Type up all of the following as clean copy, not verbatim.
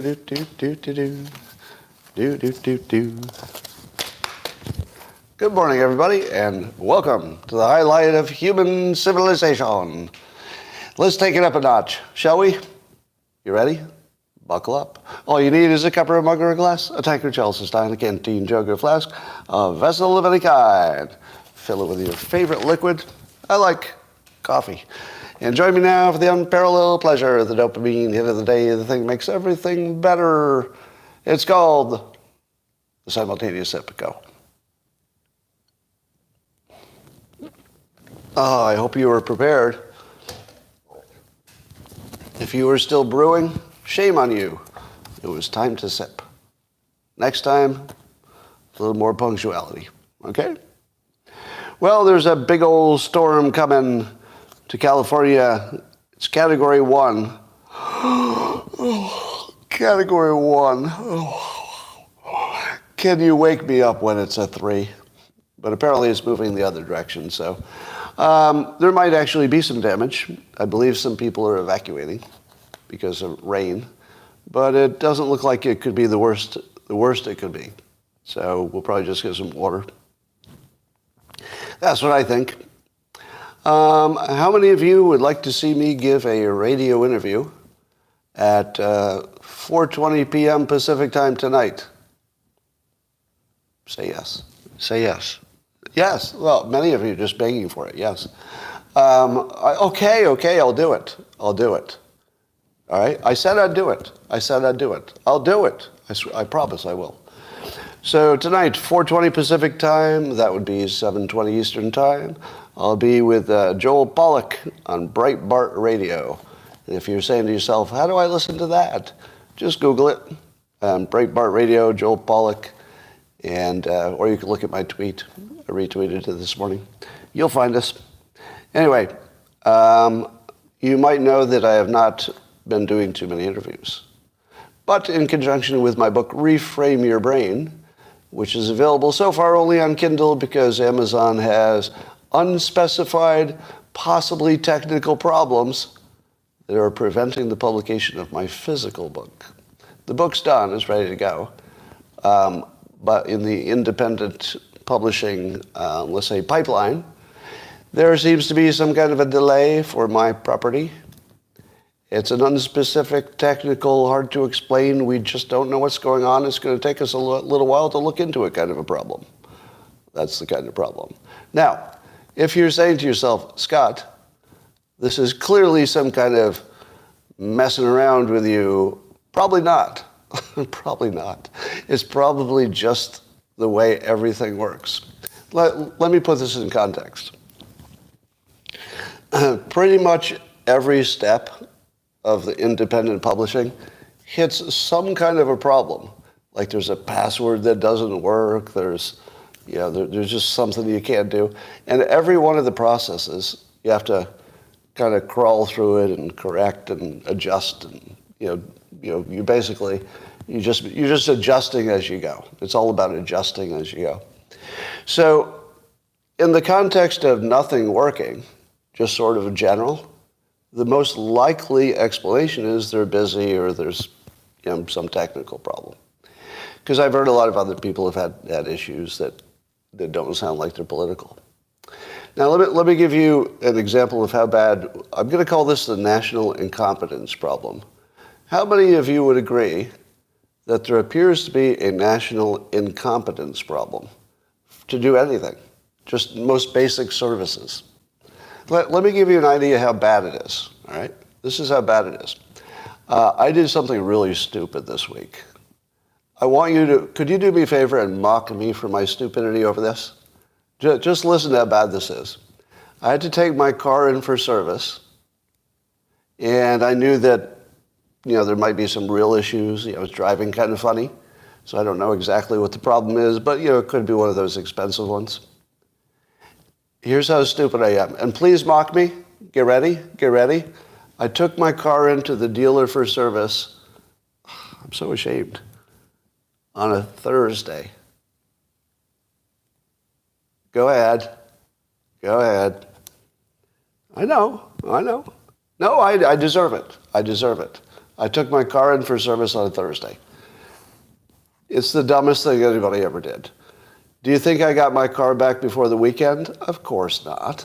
Do, do, do, do, do. Do, do, do, do. Good morning, everybody, and welcome to the highlight of human civilization. Let's take it up a notch, shall we? You ready? Buckle up. All you need is a cup or a mug or a glass, a tankard, chalice, a stein, a canteen, jug or flask, a vessel of any kind. Fill it with your favorite liquid. I like coffee. And join me now for the unparalleled pleasure, the dopamine hit of the day, the thing that makes everything better. It's called the simultaneous sip. Go. Oh, I hope you were prepared. If you were still brewing, shame on you. It was time to sip. Next time, a little more punctuality, okay? Well, there's a big old storm coming to California. It's Category 1. Category 1. Can you wake me up when it's a 3? But apparently it's moving the other direction, so there might actually be some damage. I believe some people are evacuating because of rain, but it doesn't look like it could be the worst it could be. So we'll probably just get some water. That's what I think. How many of you would like to see me give a radio interview at 4:20 p.m. Pacific time tonight? Say yes. Say yes. Yes. Well, many of you are just begging for it. Yes. Okay, I'll do it. I'll do it. All right? I said I'd do it. I said I'd do it. I'll do it. I promise I will. So tonight, 4:20 Pacific time, that would be 7:20 Eastern time, I'll be with Joel Pollak on Breitbart Radio. And if you're saying to yourself, how do I listen to that? Just Google it. Breitbart Radio, Joel Pollak, and or you can look at my tweet. I retweeted it this morning. You'll find us. Anyway, you might know that I have not been doing too many interviews. But in conjunction with my book, Reframe Your Brain, which is available so far only on Kindle because Amazon has unspecified, possibly technical problems that are preventing the publication of my physical book. The book's done, it's ready to go. But in the independent publishing, let's say, pipeline, there seems to be some kind of a delay for my property. It's an unspecific, technical, hard to explain, we just don't know what's going on. It's going to take us a little while to look into it kind of a problem. That's the kind of problem. Now, if you're saying to yourself, Scott, this is clearly some kind of messing around with you, probably not. Probably not. It's probably just the way everything works. Let me put this in context. Pretty much every step of the independent publishing hits some kind of a problem. Like there's a password that doesn't work, there's just something you can't do. And every one of the processes, you have to kind of crawl through it and correct and adjust, and you're just adjusting as you go. It's all about adjusting as you go. So in the context of nothing working, just sort of in general, the most likely explanation is they're busy or there's some technical problem. Because I've heard a lot of other people have had issues that don't sound like they're political. Now let me give you an example of how bad. I'm going to call this the national incompetence problem. How many of you would agree that there appears to be a national incompetence problem to do anything, just most basic services? Let me give you an idea how bad it is, all right? This is how bad it is. I did something really stupid this week. I want you to, could you do me a favor and mock me for my stupidity over this? Just listen to how bad this is. I had to take my car in for service, and I knew that, there might be some real issues. I was driving kind of funny, so I don't know exactly what the problem is, but, it could be one of those expensive ones. Here's how stupid I am. And please mock me. Get ready. Get ready. I took my car into the dealer for service. I'm so ashamed. On a Thursday. Go ahead. Go ahead. I know. No, I deserve it. I deserve it. I took my car in for service on a Thursday. It's the dumbest thing anybody ever did. Do you think I got my car back before the weekend? Of course not.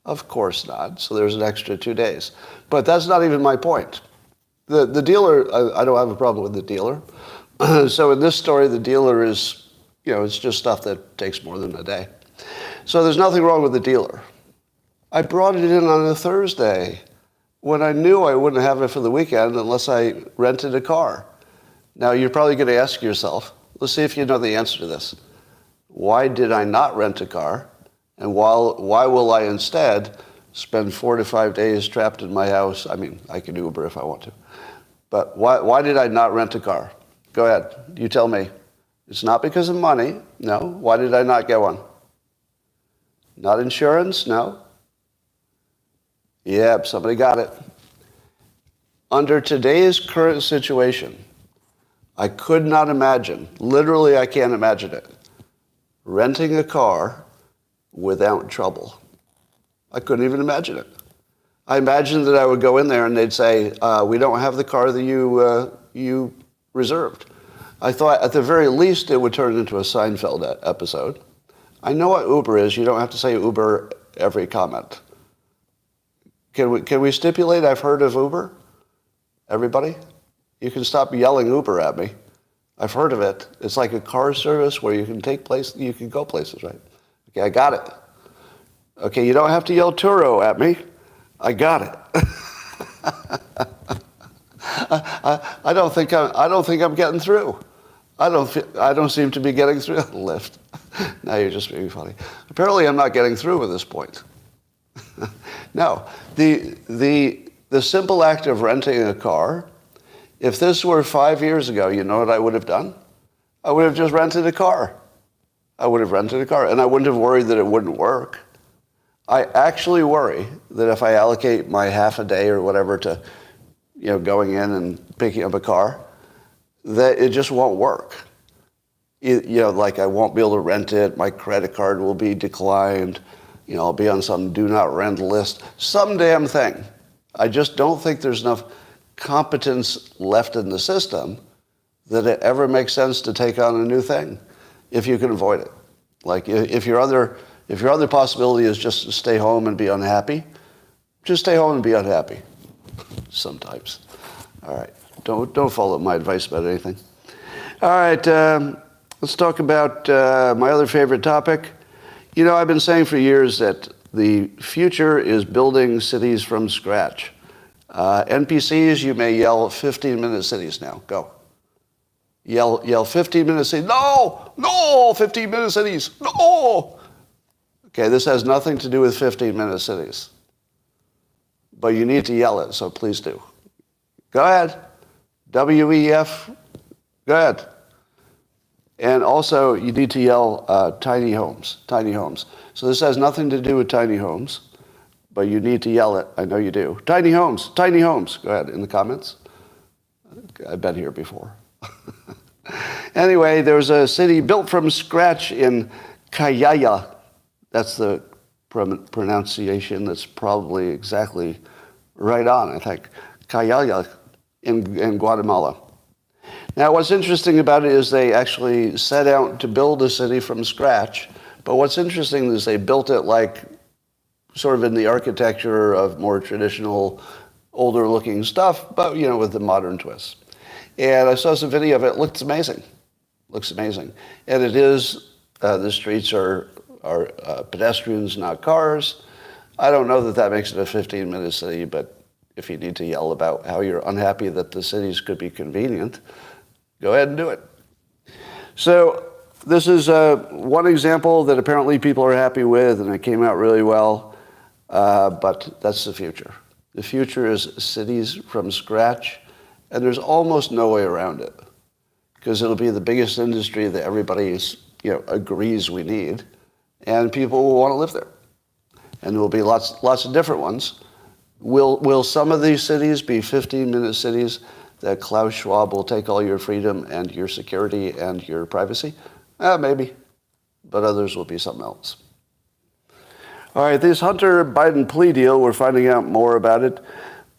Of course not. So there's an extra 2 days. But that's not even my point. The dealer, I don't have a problem with the dealer. So in this story, the dealer is, it's just stuff that takes more than a day. So there's nothing wrong with the dealer. I brought it in on a Thursday when I knew I wouldn't have it for the weekend unless I rented a car. Now, you're probably going to ask yourself, let's see if you know the answer to this. Why did I not rent a car? And why will I instead spend 4 to 5 days trapped in my house? I mean, I can Uber if I want to. But why did I not rent a car? Go ahead. You tell me. It's not because of money. No. Why did I not get one? Not insurance? No. Yep, somebody got it. Under today's current situation, I could not imagine, literally I can't imagine it, renting a car without trouble. I couldn't even imagine it. I imagined that I would go in there and they'd say, we don't have the car that you reserved. I thought at the very least it would turn into a Seinfeld episode. I know what Uber is. You don't have to say Uber every comment. Can we stipulate I've heard of Uber? Everybody? You can stop yelling Uber at me. I've heard of it. It's like a car service where you can go places, right? Okay, I got it. Okay, you don't have to yell Turo at me. I got it. I don't think I'm getting through. I don't seem to be getting through the lift. Now you're just being funny. Apparently, I'm not getting through at this point. No, the simple act of renting a car. If this were 5 years ago, you know what I would have done? I would have just rented a car. I would have rented a car, and I wouldn't have worried that it wouldn't work. I actually worry that if I allocate my half a day or whatever to, going in and picking up a car, that it just won't work. Like I won't be able to rent it. My credit card will be declined. I'll be on some do not rent list. Some damn thing. I just don't think there's enough competence left in the system that it ever makes sense to take on a new thing if you can avoid it. Like if your other possibility is just to stay home and be unhappy, just stay home and be unhappy. Sometimes. All right. Don't follow my advice about anything. All right. Let's talk about my other favorite topic. I've been saying for years that the future is building cities from scratch. NPCs, you may yell 15-minute cities now. Go. Yell 15-minute cities. No, 15-minute cities. No. Okay, this has nothing to do with 15-minute cities. But you need to yell it, so please do. Go ahead. WEF. Go ahead. And also, you need to yell tiny homes. So this has nothing to do with tiny homes, but you need to yell it. I know you do. Tiny homes. Go ahead, in the comments. I've been here before. Anyway, there's a city built from scratch in Cayaya. That's the pronunciation that's probably exactly right on, I think. Cayaya in Guatemala. Now, what's interesting about it is they actually set out to build a city from scratch. But what's interesting is they built it like sort of in the architecture of more traditional, older-looking stuff, but, with the modern twist. And I saw some video of it. It looks amazing. And it is, the streets are pedestrians, not cars. I don't know that makes it a 15-minute city, but if you need to yell about how you're unhappy that the cities could be convenient, go ahead and do it. So this is one example that apparently people are happy with, and it came out really well, but that's the future. The future is cities from scratch, and there's almost no way around it, because it'll be the biggest industry that everybody agrees we need, and people will want to live there. And there will be lots of different ones. Will some of these cities be 15-minute cities that Klaus Schwab will take all your freedom and your security and your privacy? Maybe. But others will be something else. All right, this Hunter Biden plea deal, we're finding out more about it.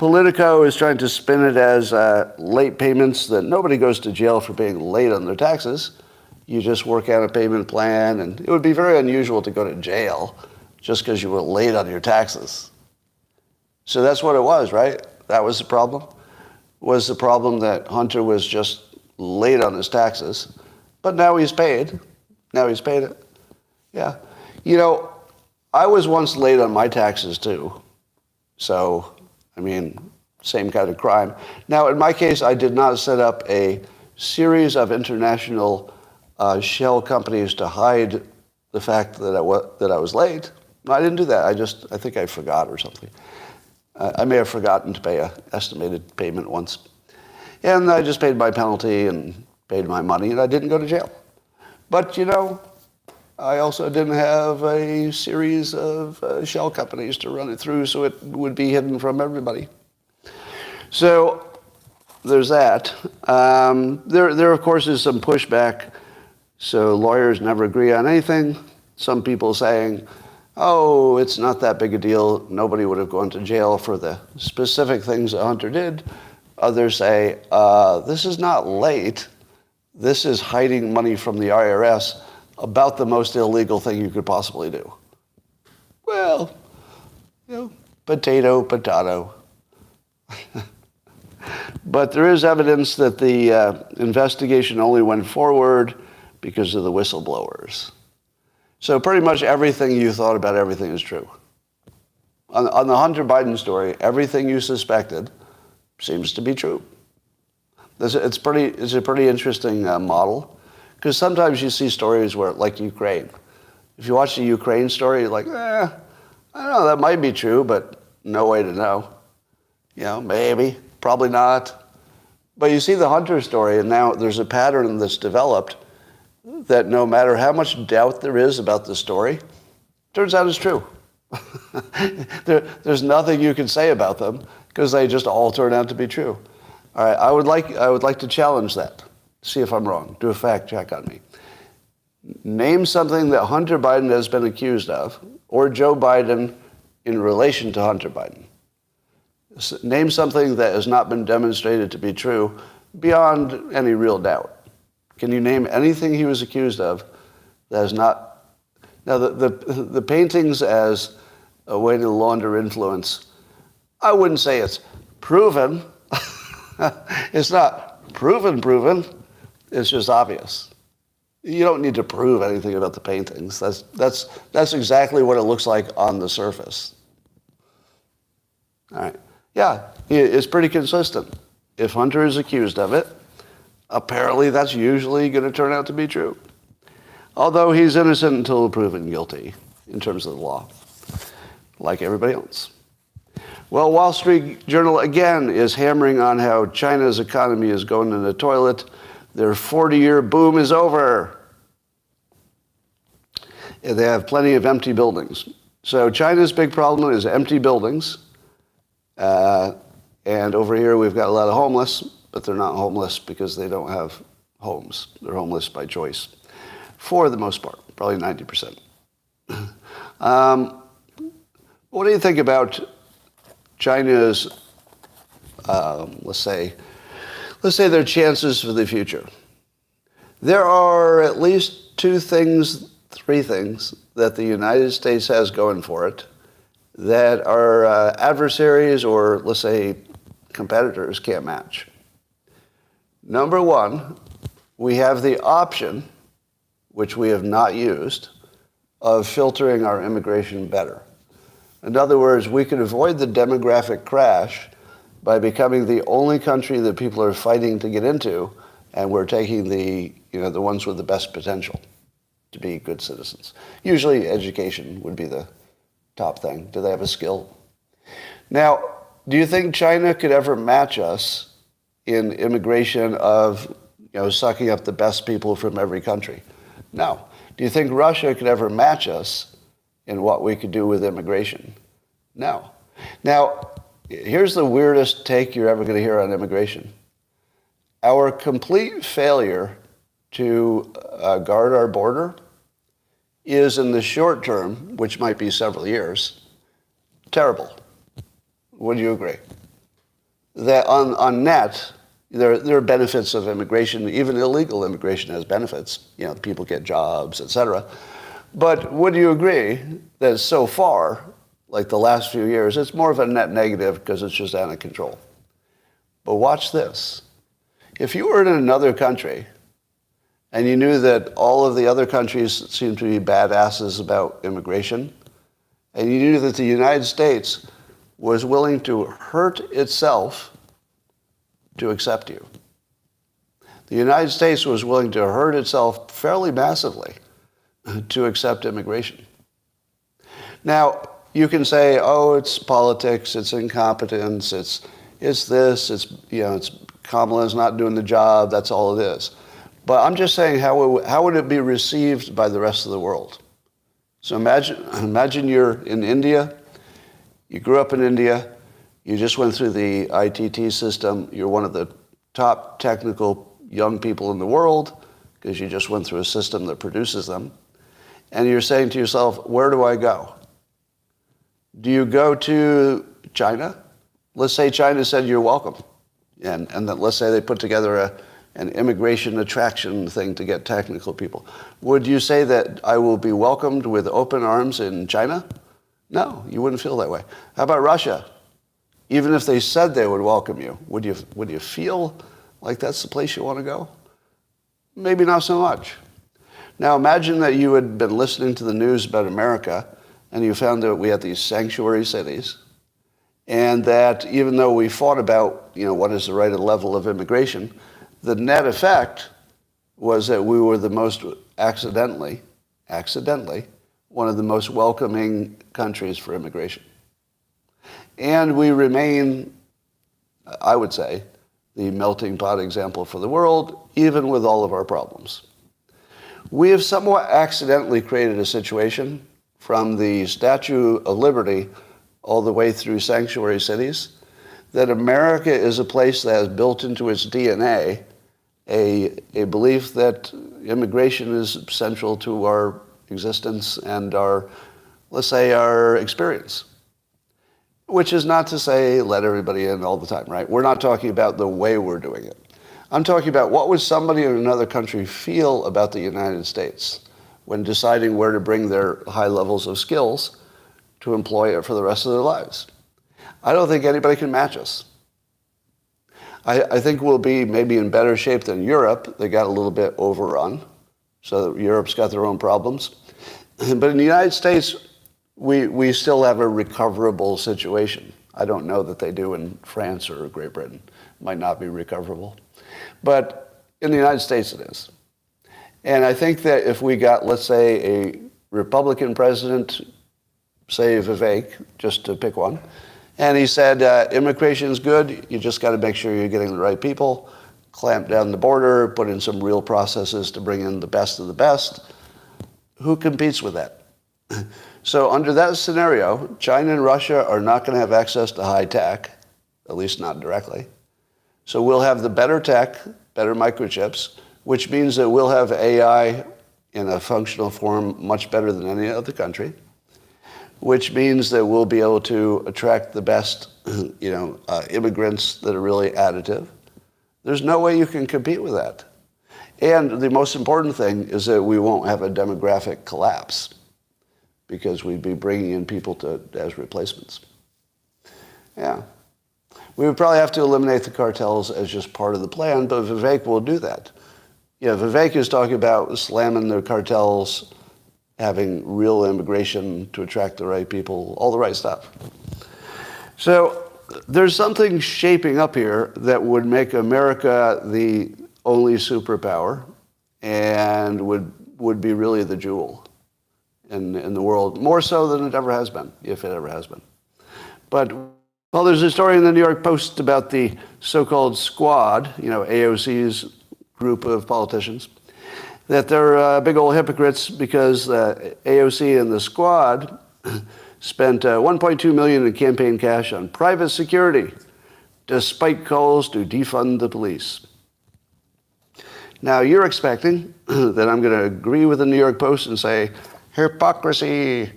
Politico is trying to spin it as late payments, that nobody goes to jail for being late on their taxes. You just work out a payment plan, and it would be very unusual to go to jail just because you were late on your taxes. So that's what it was, right? That was the problem? Was the problem that Hunter was just late on his taxes, but now he's paid. Now he's paid it. Yeah. You know, I was once late on my taxes too. So, I mean, same kind of crime. Now, in my case, I did not set up a series of international shell companies to hide the fact that I was late. No, I didn't do that. I think I forgot or something. I may have forgotten to pay an estimated payment once. And I just paid my penalty and paid my money, and I didn't go to jail. But, you know, I also didn't have a series of shell companies to run it through, so it would be hidden from everybody. So there's that. There, of course, is some pushback. So lawyers never agree on anything. Some people saying, oh, it's not that big a deal. Nobody would have gone to jail for the specific things that Hunter did. Others say, this is not late. This is hiding money from the IRS, about the most illegal thing you could possibly do. Well, you know, potato, potato. But there is evidence that the investigation only went forward because of the whistleblowers. So pretty much everything you thought about everything is true. On the Hunter Biden story, everything you suspected seems to be true. It's a pretty interesting model, because sometimes you see stories where, like Ukraine. If you watch the Ukraine story, you're like, I don't know, that might be true, but no way to know. You know, maybe, probably not. But you see the Hunter story, and now there's a pattern that's developed that no matter how much doubt there is about the story, turns out it's true. There's nothing you can say about them because they just all turn out to be true. All right, I would like to challenge that. See if I'm wrong. Do a fact check on me. Name something that Hunter Biden has been accused of, or Joe Biden in relation to Hunter Biden. Name something that has not been demonstrated to be true beyond any real doubt. Can you name anything he was accused of that is not? Now, the paintings as a way to launder influence, I wouldn't say it's proven. It's not proven. It's just obvious. You don't need to prove anything about the paintings. That's exactly what it looks like on the surface. All right. Yeah, it's pretty consistent. If Hunter is accused of it, apparently that's usually going to turn out to be true. Although he's innocent until proven guilty in terms of the law, like everybody else. Well, Wall Street Journal again is hammering on how China's economy is going in the toilet. Their 40-year boom is over. And they have plenty of empty buildings. So China's big problem is empty buildings. And over here we've got a lot of homeless, but they're not homeless because they don't have homes. They're homeless by choice, for the most part, probably 90%. What do you think about China's, let's say their chances for the future? There are at least three things that the United States has going for it that our adversaries, or let's say competitors, can't match. Number one, we have the option, which we have not used, of filtering our immigration better. In other words, we could avoid the demographic crash by becoming the only country that people are fighting to get into, and we're taking the ones with the best potential to be good citizens. Usually education would be the top thing. Do they have a skill? Now, do you think China could ever match us in immigration of sucking up the best people from every country? No. Do you think Russia could ever match us in what we could do with immigration? No. Now, here's the weirdest take you're ever going to hear on immigration. Our complete failure to guard our border is, in the short term, which might be several years, terrible. Would you agree? that on net, there are benefits of immigration. Even illegal immigration has benefits. You know, people get jobs, et cetera. But would you agree that so far, like the last few years, it's more of a net negative because it's just out of control? But watch this. If you were in another country and you knew that all of the other countries seemed to be badasses about immigration, and you knew that the United States was willing to hurt itself to accept you. The United States was willing to hurt itself fairly massively to accept immigration. Now, you can say, oh, it's politics, it's incompetence, it's this, it's Kamala's not doing the job, that's all it is. But I'm just saying, how would it be received by the rest of the world? So imagine you're in India, you grew up in India, you just went through the ITT system, you're one of the top technical young people in the world because you just went through a system that produces them, and you're saying to yourself, where do I go? Do you go to China? Let's say China said you're welcome, and that let's say they put together an immigration attraction thing to get technical people. Would you say that I will be welcomed with open arms in China? No, you wouldn't feel that way. How about Russia? Even if they said they would welcome you, would you feel like that's the place you want to go? Maybe not so much. Now imagine that you had been listening to the news about America and you found that we had these sanctuary cities, and that even though we fought about, what is the right level of immigration, the net effect was that we were the most accidentally, one of the most welcoming countries for immigration. And we remain, I would say, the melting pot example for the world, even with all of our problems. We have somewhat accidentally created a situation from the Statue of Liberty all the way through sanctuary cities that America is a place that has built into its DNA a belief that immigration is central to our existence and our experience. Which is not to say let everybody in all the time, right? We're not talking about the way we're doing it. I'm talking about what would somebody in another country feel about the United States when deciding where to bring their high levels of skills to employ it for the rest of their lives. I don't think anybody can match us. I think we'll be maybe in better shape than Europe. They got a little bit overrun, so Europe's got their own problems. But in the United States, we still have a recoverable situation. I don't know that they do in France or Great Britain. It might not be recoverable. But in the United States it is. And I think that if we got, let's say, a Republican president, say Vivek, just to pick one, and he said, immigration is good, you just got to make sure you're getting the right people, clamp down the border, put in some real processes to bring in the best of the best. Who competes with that? So under that scenario, China and Russia are not going to have access to high tech, at least not directly. So we'll have the better tech, better microchips, which means that we'll have AI in a functional form much better than any other country, which means that we'll be able to attract the best, immigrants that are really additive. There's no way you can compete with that. And the most important thing is that we won't have a demographic collapse because we'd be bringing in people as replacements. Yeah. We would probably have to eliminate the cartels as just part of the plan, but Vivek will do that. Yeah, Vivek is talking about slamming the cartels, having real immigration to attract the right people, all the right stuff. So there's something shaping up here that would make America the only superpower and would be really the jewel in the world, more so than it ever has been, if it ever has been. But, well, there's a story in the New York Post about the so-called Squad, AOC's group of politicians, that they're big old hypocrites because AOC and the Squad spent $1.2 million in campaign cash on private security, despite calls to defund the police. Now, you're expecting that I'm going to agree with the New York Post and say, hypocrisy,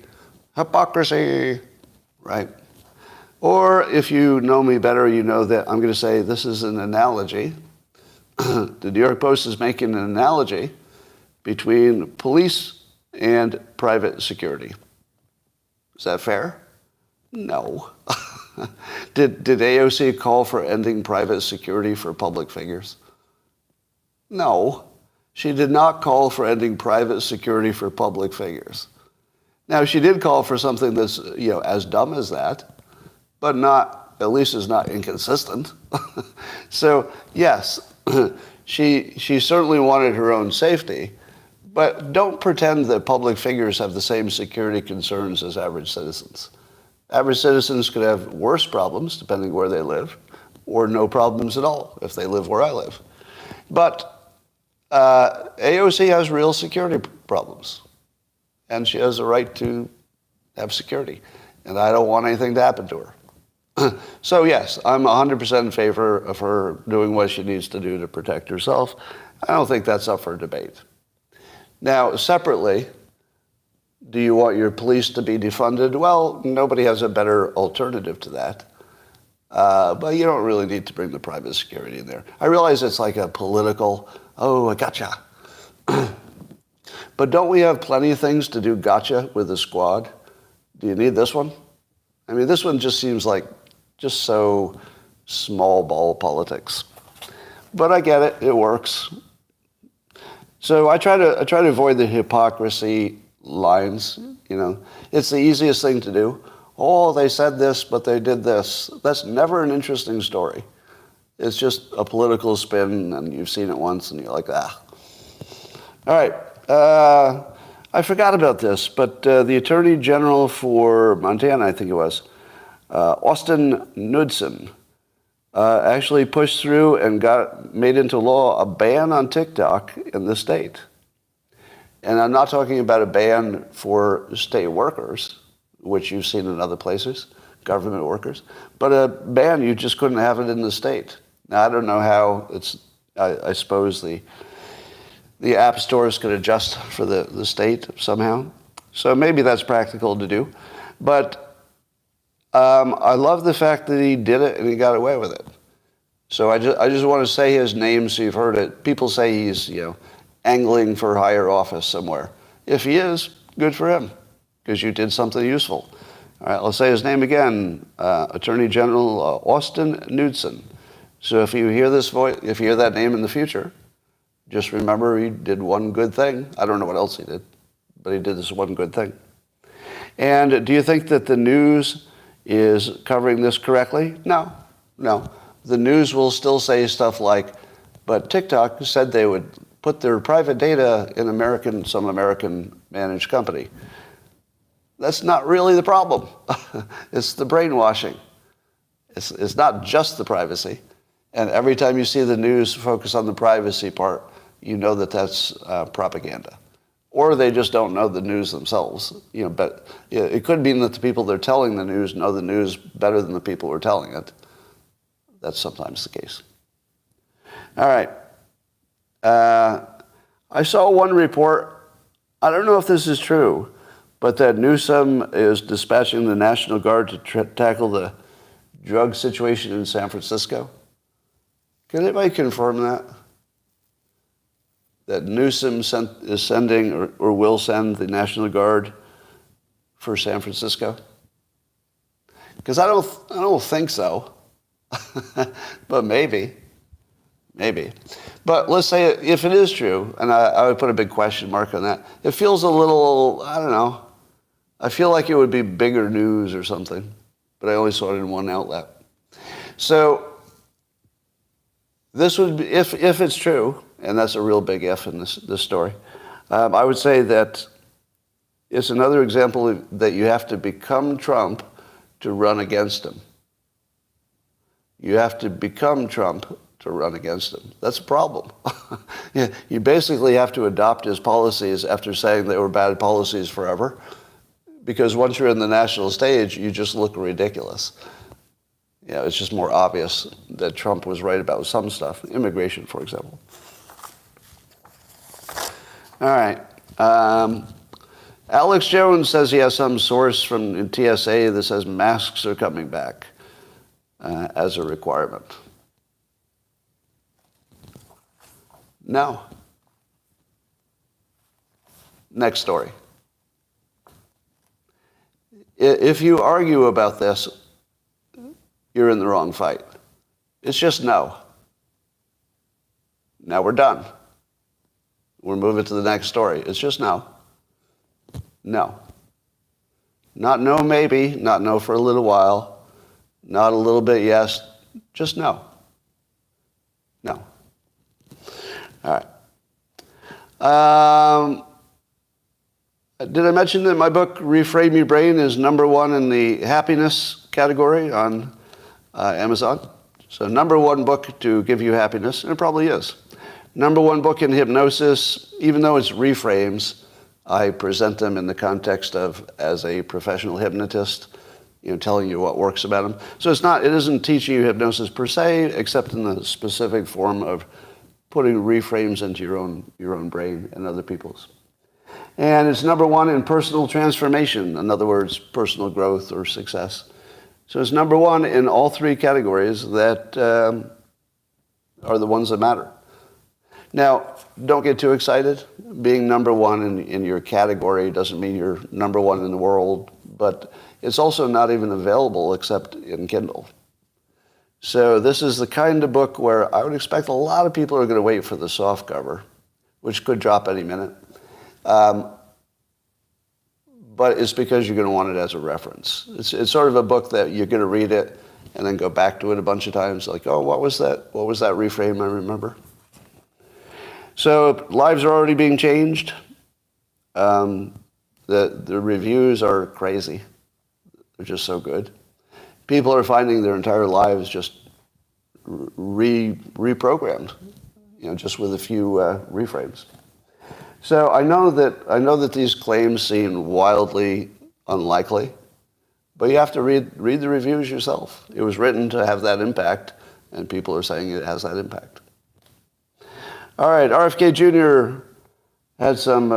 hypocrisy, right? Or if you know me better, you know that I'm going to say this is an analogy. The New York Post is making an analogy between police and private security. Is that fair? No. Did AOC call for ending private security for public figures? No. She did not call for ending private security for public figures. Now, she did call for something that's, as dumb as that, but not, at least is not inconsistent. So, yes, she certainly wanted her own safety, but don't pretend that public figures have the same security concerns as average citizens. Average citizens could have worse problems, depending where they live, or no problems at all if they live where I live. But AOC has real security problems, and she has a right to have security, and I don't want anything to happen to her. So yes, I'm 100% in favor of her doing what she needs to do to protect herself. I don't think that's up for debate. Now, separately, do you want your police to be defunded? Well, nobody has a better alternative to that. But you don't really need to bring the private security in there. I realize it's like a political, oh, I gotcha. But don't we have plenty of things to do gotcha with the squad? Do you need this one? I mean, this one just seems like just so small ball politics. But I get it. It works. So I try to avoid the hypocrisy lines. It's the easiest thing to do. Oh, they said this, but they did this. That's never an interesting story. It's just a political spin, and you've seen it once, and you're like, ah. All right. I forgot about this, but the Attorney General for Montana, I think it was, Austin Knudsen, actually pushed through and made into law a ban on TikTok in the state. And I'm not talking about a ban for state workers, which you've seen in other places, government workers, but a ban, you just couldn't have it in the state. Now, I don't know how I suppose the app stores could adjust for the state somehow. So maybe that's practical to do. But I love the fact that he did it and he got away with it. So I just want to say his name so you've heard it. People say he's, angling for higher office somewhere. If he is, good for him, because you did something useful. All right, let's say his name again, Attorney General Austin Knudsen. So if you hear this voice, if you hear that name in the future, just remember he did one good thing. I don't know what else he did, but he did this one good thing. And do you think that the news is covering this correctly? No. The news will still say stuff like, but TikTok said they would put their private data in some American managed company. That's not really the problem. It's the brainwashing. It's not just the privacy. And every time you see the news focus on the privacy part, you know that that's propaganda. Or they just don't know the news themselves. But it could mean that the people they're telling the news know the news better than the people who are telling it. That's sometimes the case. All right. I saw one report, I don't know if this is true, but that Newsom is dispatching the National Guard to tackle the drug situation in San Francisco. Can anybody confirm that? That Newsom is sending or will send the National Guard for San Francisco? Because I don't think so. But maybe. But let's say if it is true, and I would put a big question mark on that, it feels a little, I don't know, I feel like it would be bigger news or something, but I only saw it in one outlet. So this would be, if it's true, and that's a real big if in this story, I would say that it's another example that you have to become Trump to run against him. You have to become Trump to run against him. That's a problem. You basically have to adopt his policies after saying they were bad policies forever, because once you're in the national stage, you just look ridiculous. It's just more obvious that Trump was right about some stuff, immigration, for example. All right. Alex Jones says he has some source from TSA that says masks are coming back. as a requirement? No. Next story. If you argue about this, you're in the wrong fight. It's just no. Now we're done. We're moving to the next story. It's just no. No. Not no maybe, not no for a little while, not a little bit yes, just no. No. All right. Did I mention that my book, Reframe Your Brain, is #1 in the happiness category on Amazon? So #1 book to give you happiness, and it probably is. #1 book in hypnosis, even though it's reframes, I present them in the context of as a professional hypnotist, telling you what works about them. So it isn't teaching you hypnosis per se, except in the specific form of putting reframes into your own brain and other people's. And it's #1 in personal transformation, in other words, personal growth or success. So it's #1 in all 3 categories that are the ones that matter. Now, don't get too excited. Being #1 in your category doesn't mean you're #1 in the world, but it's also not even available except in Kindle. So this is the kind of book where I would expect a lot of people are going to wait for the soft cover, which could drop any minute. But it's because you're going to want it as a reference. It's sort of a book that you're going to read it and then go back to it a bunch of times, like, oh, what was that? What was that reframe I remember? So lives are already being changed. The reviews are crazy. They're just so good. People are finding their entire lives just reprogrammed, just with a few reframes. So I know that these claims seem wildly unlikely, but you have to read the reviews yourself. It was written to have that impact, and people are saying it has that impact. All right, RFK Jr. had some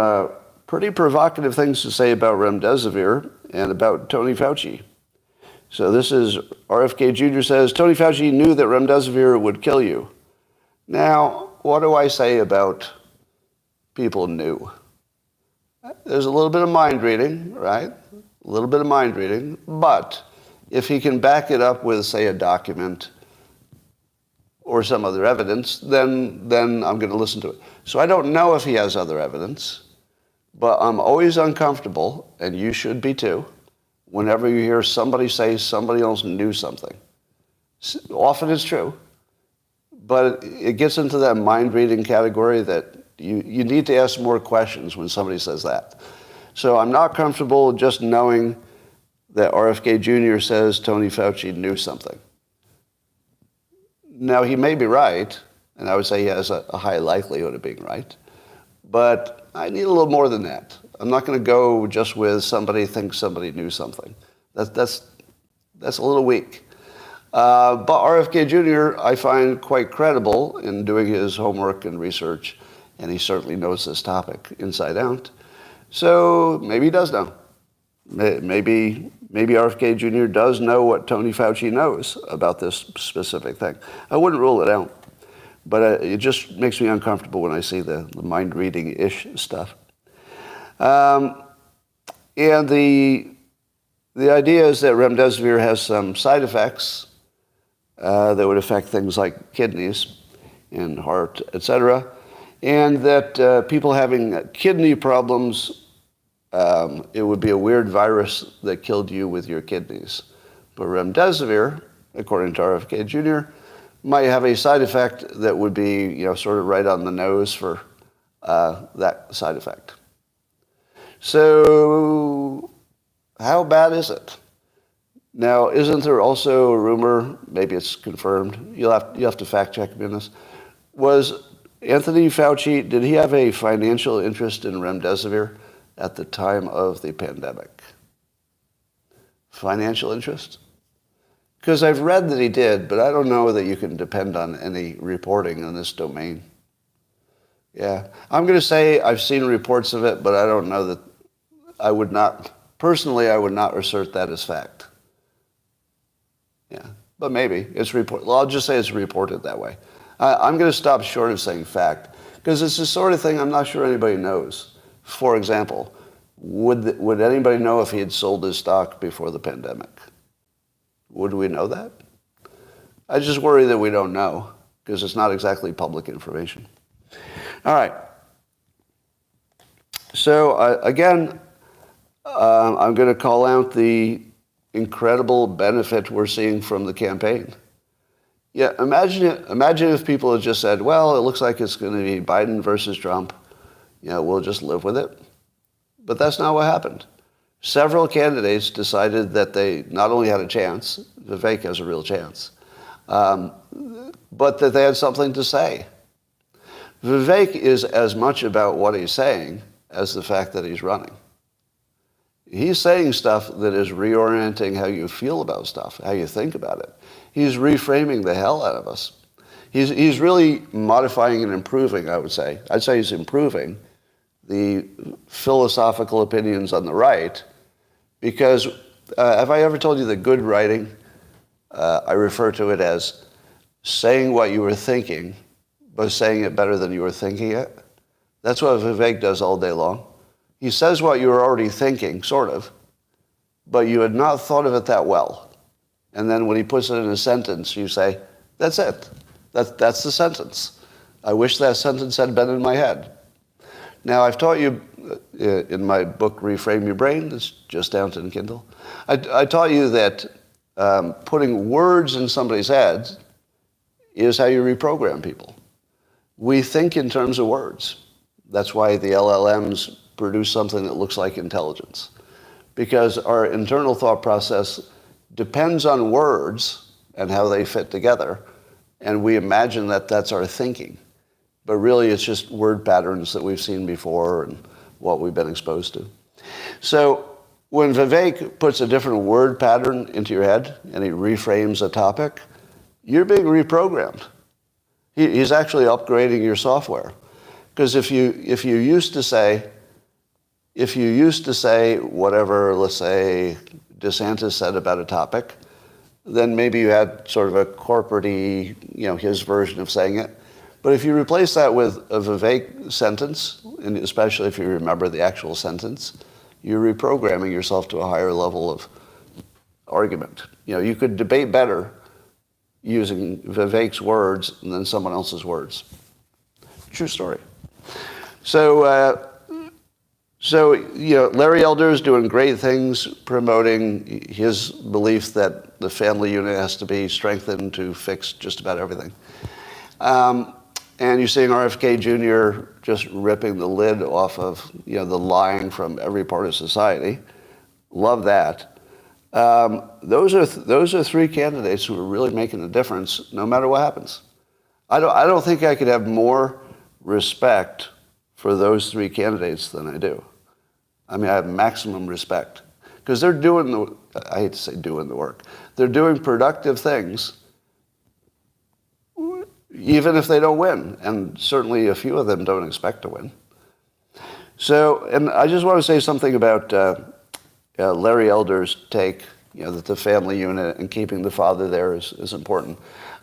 pretty provocative things to say about remdesivir and about Tony Fauci. So this is RFK Jr. says, Tony Fauci knew that remdesivir would kill you. Now, what do I say about people knew? There's a little bit of mind reading, right? A little bit of mind reading, but if he can back it up with, say, a document or some other evidence, then I'm going to listen to it. So I don't know if he has other evidence, but I'm always uncomfortable, and you should be too, whenever you hear somebody say somebody else knew something. Often it's true, but it gets into that mind-reading category that you need to ask more questions when somebody says that. So I'm not comfortable just knowing that RFK Jr. says Tony Fauci knew something. Now, he may be right, and I would say he has a high likelihood of being right, but I need a little more than that. I'm not going to go just with somebody thinks somebody knew something. That's a little weak. But RFK Jr. I find quite credible in doing his homework and research, and he certainly knows this topic inside out. So maybe he does know. Maybe RFK Jr. does know what Tony Fauci knows about this specific thing. I wouldn't rule it out, but it just makes me uncomfortable when I see the mind-reading-ish stuff. And the idea is that remdesivir has some side effects that would affect things like kidneys and heart, etc., and that people having kidney problems, it would be a weird virus that killed you with your kidneys. But remdesivir, according to RFK Jr., might have a side effect that would be, sort of right on the nose for that side effect. So how bad is it? Now, isn't there also a rumor, maybe it's confirmed, you'll have to fact check me on this, was Anthony Fauci, did he have a financial interest in remdesivir at the time of the pandemic? Financial interest? Because I've read that he did, but I don't know that you can depend on any reporting in this domain. Yeah. I'm going to say I've seen reports of it, but I don't know that I would not assert that as fact. Yeah. but maybe it's reported. Well, I'll just say it's reported that way. I'm going to stop short of saying fact, because it's the sort of thing I'm not sure anybody knows. For example, would anybody know if he had sold his stock before the pandemic? Would we know that? I just worry that we don't know, because it's not exactly public information. All right. So again, I'm going to call out the incredible benefit we're seeing from the campaign. Yeah, imagine if people had just said, well, it looks like it's going to be Biden versus Trump. We'll just live with it. But that's not what happened. Several candidates decided that they not only had a chance, Vivek has a real chance, but that they had something to say. Vivek is as much about what he's saying as the fact that he's running. He's saying stuff that is reorienting how you feel about stuff, how you think about it. He's reframing the hell out of us. He's really modifying and improving, I would say. I'd say he's improving the philosophical opinions on the right, because have I ever told you that good writing, I refer to it as saying what you were thinking, but saying it better than you were thinking it? That's what Vivek does all day long. He says what you were already thinking, sort of, but you had not thought of it that well. And then when he puts it in a sentence, you say, that's it. That's the sentence. I wish that sentence had been in my head. Now, I've taught you in my book, Reframe Your Brain, that's just out in Kindle, I taught you that putting words in somebody's head is how you reprogram people. We think in terms of words. That's why the LLMs produce something that looks like intelligence. Because our internal thought process depends on words and how they fit together, and we imagine that that's our thinking. But really, it's just word patterns that we've seen before and what we've been exposed to. So when Vivek puts a different word pattern into your head and he reframes a topic, you're being reprogrammed. He's actually upgrading your software. Because if you used to say whatever, let's say, DeSantis said about a topic, then maybe you had sort of a corporate-y, his version of saying it. But if you replace that with a Vivek sentence, and especially if you remember the actual sentence, you're reprogramming yourself to a higher level of argument. You could debate better using Vivek's words than someone else's words. True story. So Larry Elder is doing great things promoting his belief that the family unit has to be strengthened to fix just about everything. And you're seeing RFK Jr. just ripping the lid off of the lying from every part of society. Love that. Those are three candidates who are really making a difference no matter what happens. I don't think I could have more respect for those three candidates than I do. I mean, I have maximum respect because they're doing I hate to say doing the work. They're doing productive things, even if they don't win. And certainly a few of them don't expect to win. So, and I just want to say something about Larry Elder's take, that the family unit and keeping the father there is important.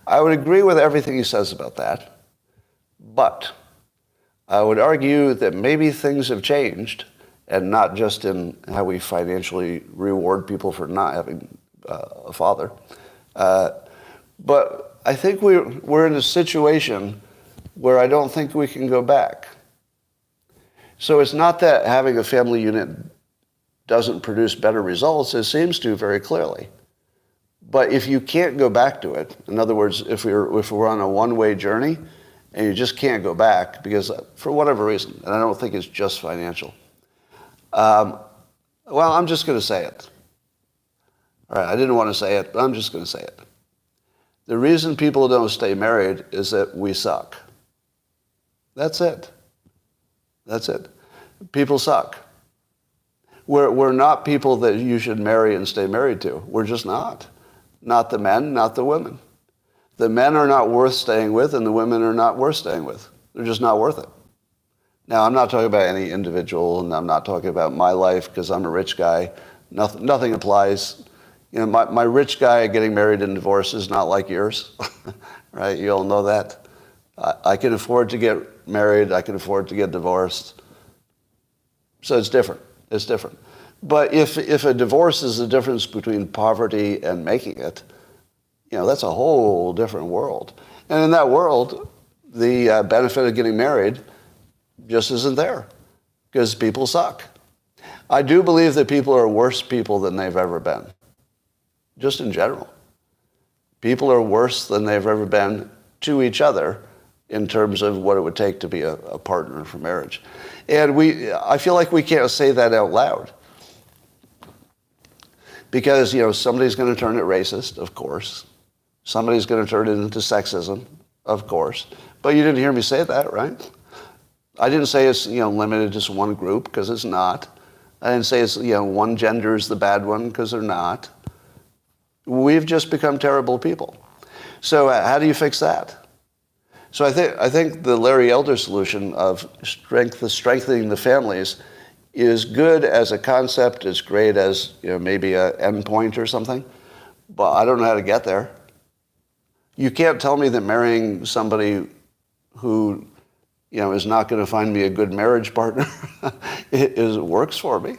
I would agree with everything he says about that, but I would argue that maybe things have changed, and not just in how we financially reward people for not having a father. But I think we're in a situation where I don't think we can go back. So it's not that having a family unit doesn't produce better results. It seems to very clearly. But if you can't go back to it, in other words, if we're on a one-way journey and you just can't go back because for whatever reason, and I don't think it's just financial, well, I'm just going to say it. All right, I didn't want to say it, but I'm just going to say it. The reason people don't stay married is that we suck. That's it. That's it. People suck. We're not people that you should marry and stay married to. We're just not. Not the men, not the women. The men are not worth staying with, and the women are not worth staying with. They're just not worth it. Now, I'm not talking about any individual, and I'm not talking about my life because I'm a rich guy. Nothing applies. my rich guy getting married and divorced is not like yours, right? You all know that. I can afford to get married. I can afford to get divorced. So it's different. It's different. But if a divorce is the difference between poverty and making it, that's a whole different world. And in that world, the benefit of getting married just isn't there because people suck. I do believe that people are worse people than they've ever been, just in general. People are worse than they've ever been to each other in terms of what it would take to be a partner for marriage. And I feel like we can't say that out loud because, somebody's going to turn it racist, of course. Somebody's going to turn it into sexism, of course. But you didn't hear me say that, right? I didn't say it's, limited to just one group, because it's not. I didn't say it's, one gender is the bad one, because they're not. We've just become terrible people. So how do you fix that? So I think the Larry Elder solution of strengthening the families is good as a concept. It's great as, maybe an endpoint or something. But I don't know how to get there. You can't tell me that marrying somebody who, is not going to find me a good marriage partner it works for me.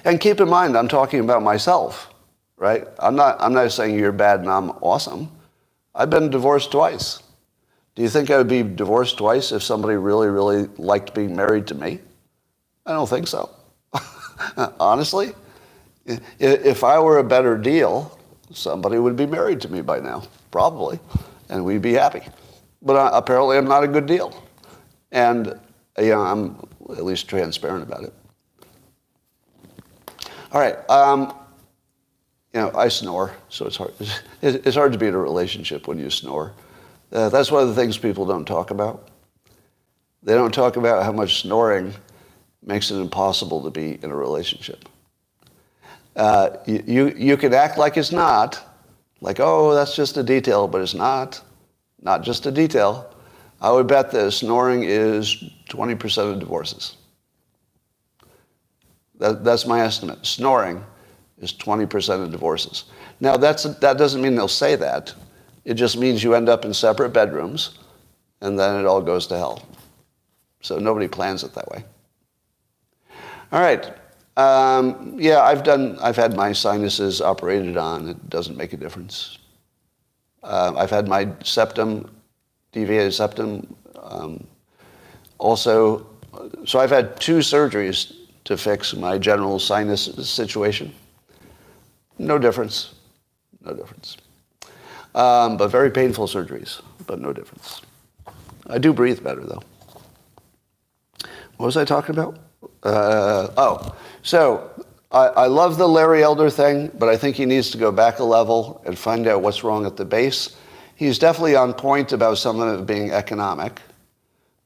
And keep in mind, I'm talking about myself, right? I'm not saying you're bad and I'm awesome. I've been divorced twice. Do you think I would be divorced twice if somebody really, really liked being married to me? I don't think so. Honestly, if I were a better deal, somebody would be married to me by now, probably, and we'd be happy. But apparently I'm not a good deal. And, I'm at least transparent about it. All right. I snore, so it's hard. It's hard to be in a relationship when you snore. That's one of the things people don't talk about. They don't talk about how much snoring makes it impossible to be in a relationship. You can act like it's not, like, oh, that's just a detail, but it's not just a detail. I would bet that snoring is 20% of divorces. That's my estimate. Snoring is 20% of divorces. Now, that doesn't mean they'll say that. It just means you end up in separate bedrooms, and then it all goes to hell. So nobody plans it that way. All right. I've had my sinuses operated on. It doesn't make a difference. I've had my deviated septum, also. So I've had 2 surgeries to fix my general sinus situation. No difference. No difference. But very painful surgeries, but no difference. I do breathe better, though. What was I talking about? So I love the Larry Elder thing, but I think he needs to go back a level and find out what's wrong at the base. He's definitely on point about some of it being economic,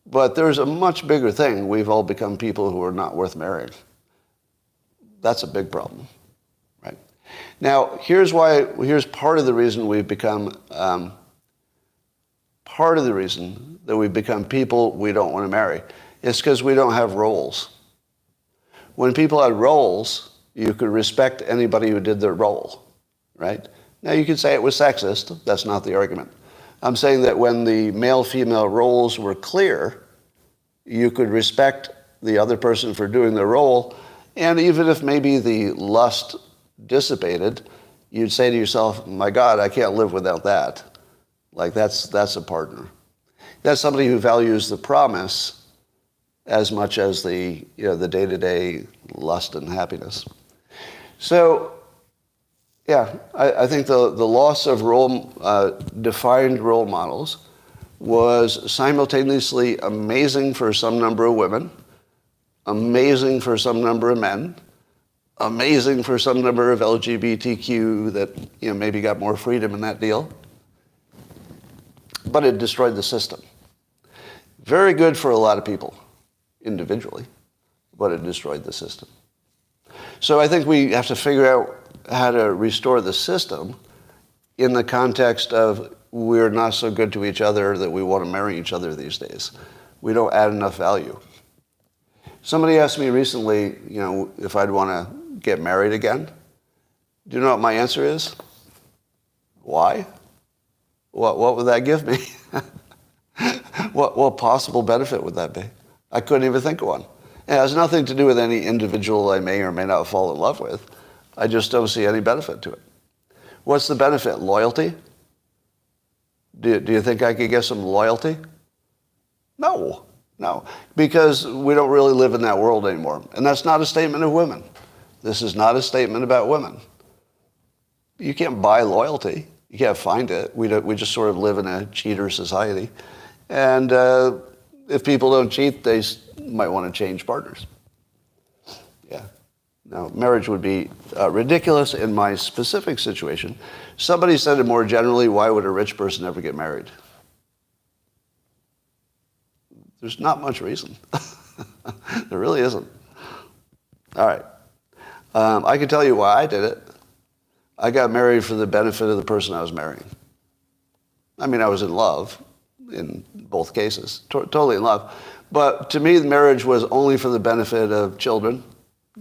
but there's a much bigger thing. We've all become people who are not worth marrying. That's a big problem, right? Now, here's part of the reason we've become, people we don't want to marry. It's because we don't have roles. When people had roles, you could respect anybody who did their role, right? Now, you could say it was sexist. That's not the argument. I'm saying that when the male-female roles were clear, you could respect the other person for doing their role, and even if maybe the lust dissipated, you'd say to yourself, my God, I can't live without that. Like, that's a partner. That's somebody who values the promise as much as the day-to-day lust and happiness. So, I think the loss of defined role models was simultaneously amazing for some number of women, amazing for some number of men, amazing for some number of LGBTQ that maybe got more freedom in that deal, but it destroyed the system. Very good for a lot of people individually, but it destroyed the system. So I think we have to figure out how to restore the system in the context of we're not so good to each other that we want to marry each other these days. We don't add enough value. Somebody asked me recently, if I'd want to get married again. Do you know what my answer is? Why? What would that give me? What possible benefit would that be? I couldn't even think of one. It has nothing to do with any individual I may or may not fall in love with. I just don't see any benefit to it. What's the benefit? Loyalty? Do you think I could get some loyalty? No. Because we don't really live in that world anymore. And that's not a statement of women. This is not a statement about women. You can't buy loyalty. You can't find it. We just sort of live in a cheater society. And if people don't cheat, they might want to change partners. Yeah. Now, marriage would be ridiculous in my specific situation. Somebody said it more generally, why would a rich person ever get married? There's not much reason. There really isn't. All right. I can tell you why I did it. I got married for the benefit of the person I was marrying. I mean, I was in love in both cases, totally in love. But to me, the marriage was only for the benefit of children,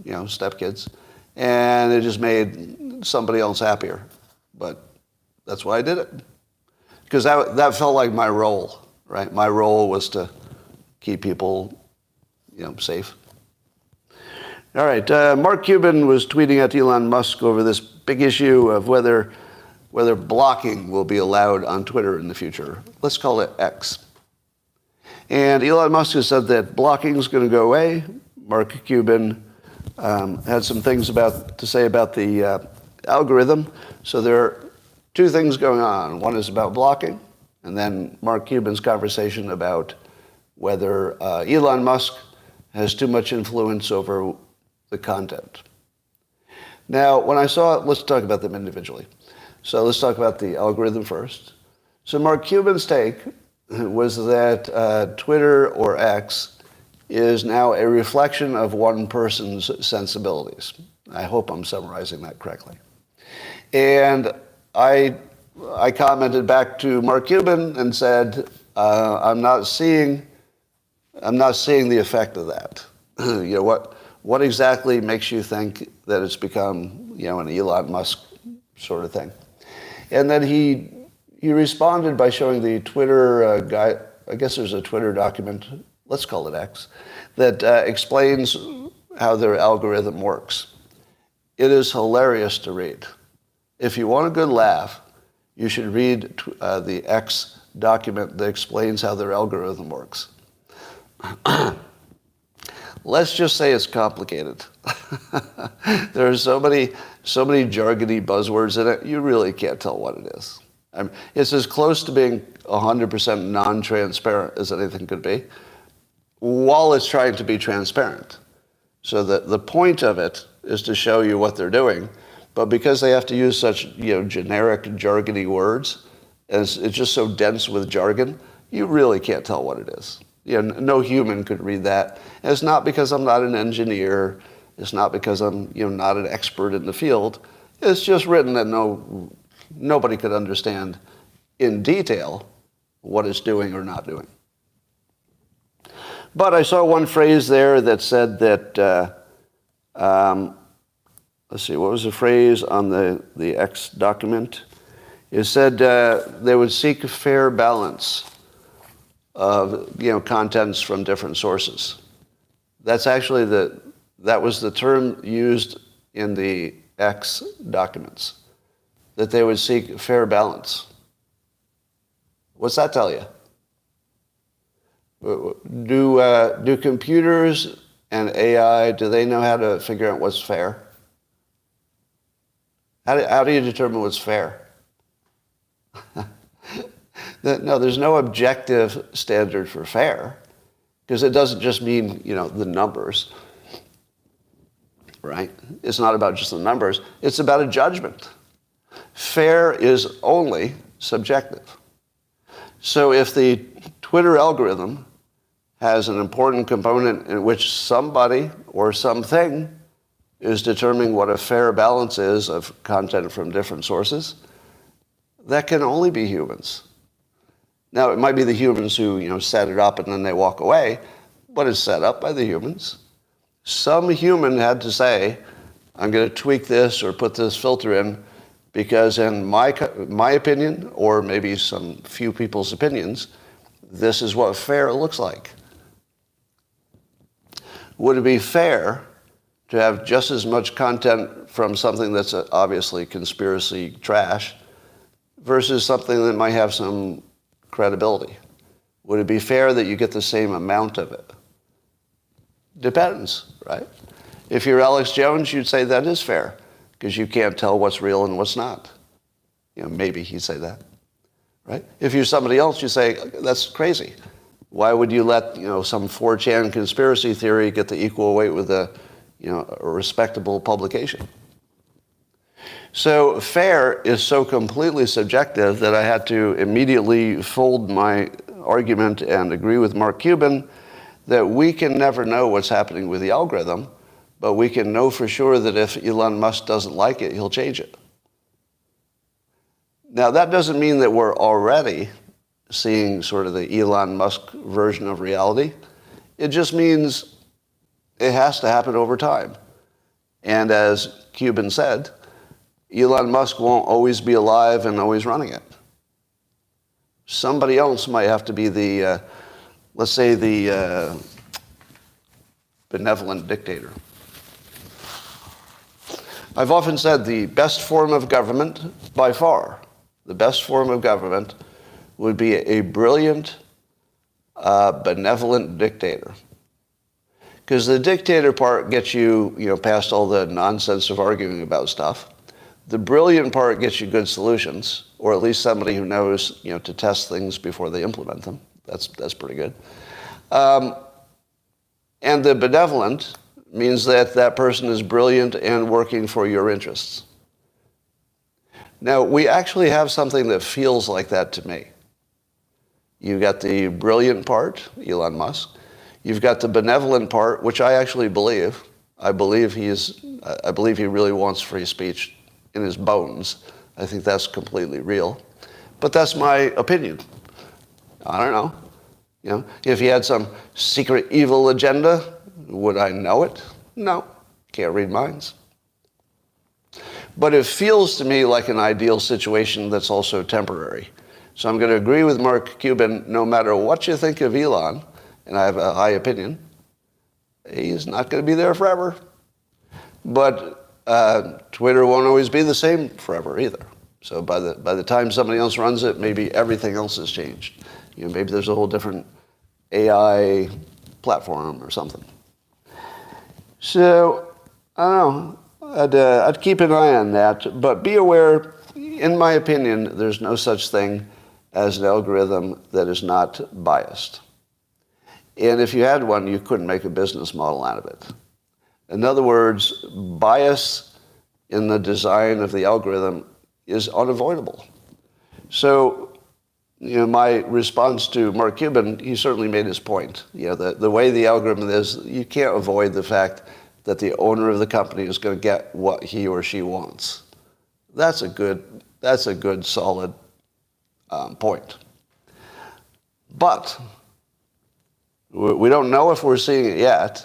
stepkids, and it just made somebody else happier. But that's why I did it. Because that felt like my role, right? My role was to keep people, safe. All right, Mark Cuban was tweeting at Elon Musk over this big issue of whether blocking will be allowed on Twitter in the future. Let's call it X. And Elon Musk has said that blocking is going to go away. Mark Cuban had some things to say about the algorithm. So there are two things going on. One is about blocking, and then Mark Cuban's conversation about whether Elon Musk has too much influence over the content. Now, when I saw it, let's talk about them individually. So let's talk about the algorithm first. So Mark Cuban's take was that Twitter or X is now a reflection of one person's sensibilities. I hope I'm summarizing that correctly. And I commented back to Mark Cuban and said, I'm not seeing the effect of that. What exactly makes you think that it's become, an Elon Musk sort of thing? And then he responded by showing the Twitter guy. I guess there's a Twitter document, let's call it X, that explains how their algorithm works. It is hilarious to read. If you want a good laugh, you should read the X document that explains how their algorithm works. Let's just say it's complicated. There are so many jargony buzzwords in it, you really can't tell what it is. I mean, it's as close to being 100% non-transparent as anything could be, while it's trying to be transparent. So the point of it is to show you what they're doing, but because they have to use such generic jargony words, and it's just so dense with jargon, you really can't tell what it is. No human could read that. And it's not because I'm not an engineer. It's not because I'm not an expert in the field. It's just written that nobody could understand in detail what it's doing or not doing. But I saw one phrase there that said that, let's see, what was the phrase on the X document? It said they would seek a fair balance of contents from different sources. That's actually that was the term used in the X documents, that they would seek fair balance. What's that tell you? Do computers and AI, do they know how to figure out what's fair? How do you determine what's fair? No, there's no objective standard for fair, because it doesn't just mean, the numbers, right? It's not about just the numbers. It's about a judgment. Fair is only subjective. So if the Twitter algorithm has an important component in which somebody or something is determining what a fair balance is of content from different sources, that can only be humans. Now, it might be the humans who, set it up and then they walk away, but it's set up by the humans. Some human had to say, I'm going to tweak this or put this filter in because in my opinion, or maybe some few people's opinions, this is what fair looks like. Would it be fair to have just as much content from something that's obviously conspiracy trash versus something that might have some credibility? Would it be fair that you get the same amount of it? Depends, right? If you're Alex Jones, you'd say that is fair because you can't tell what's real and what's not. Maybe he'd say that, right? If you're somebody else, you say, that's crazy. Why would you let, some 4chan conspiracy theory get the equal weight with a respectable publication? So fair is so completely subjective that I had to immediately fold my argument and agree with Mark Cuban that we can never know what's happening with the algorithm, but we can know for sure that if Elon Musk doesn't like it, he'll change it. Now, that doesn't mean that we're already seeing sort of the Elon Musk version of reality. It just means it has to happen over time. And as Cuban said, Elon Musk won't always be alive and always running it. Somebody else might have to be the, let's say, the benevolent dictator. I've often said the best form of government, by far, the best form of government would be a brilliant, benevolent dictator. Because the dictator part gets you, past all the nonsense of arguing about stuff. The brilliant part gets you good solutions, or at least somebody who knows, to test things before they implement them. That's pretty good. And the benevolent means that that person is brilliant and working for your interests. Now, we actually have something that feels like that to me. You got the brilliant part, Elon Musk. You've got the benevolent part, which I actually believe. I believe he really wants free speech in his bones. I think that's completely real. But that's my opinion. I don't know. If he had some secret evil agenda, would I know it? No. Can't read minds. But it feels to me like an ideal situation that's also temporary. So I'm going to agree with Mark Cuban, no matter what you think of Elon, and I have a high opinion, he's not going to be there forever. But Twitter won't always be the same forever either. So by the time somebody else runs it, maybe everything else has changed. Maybe there's a whole different AI platform or something. So, I don't know. I'd keep an eye on that. But be aware, in my opinion, there's no such thing as an algorithm that is not biased. And if you had one, you couldn't make a business model out of it. In other words, bias in the design of the algorithm is unavoidable. So, my response to Mark Cuban, he certainly made his point. The way the algorithm is, you can't avoid the fact that the owner of the company is going to get what he or she wants. That's a good, solid point. But we don't know if we're seeing it yet,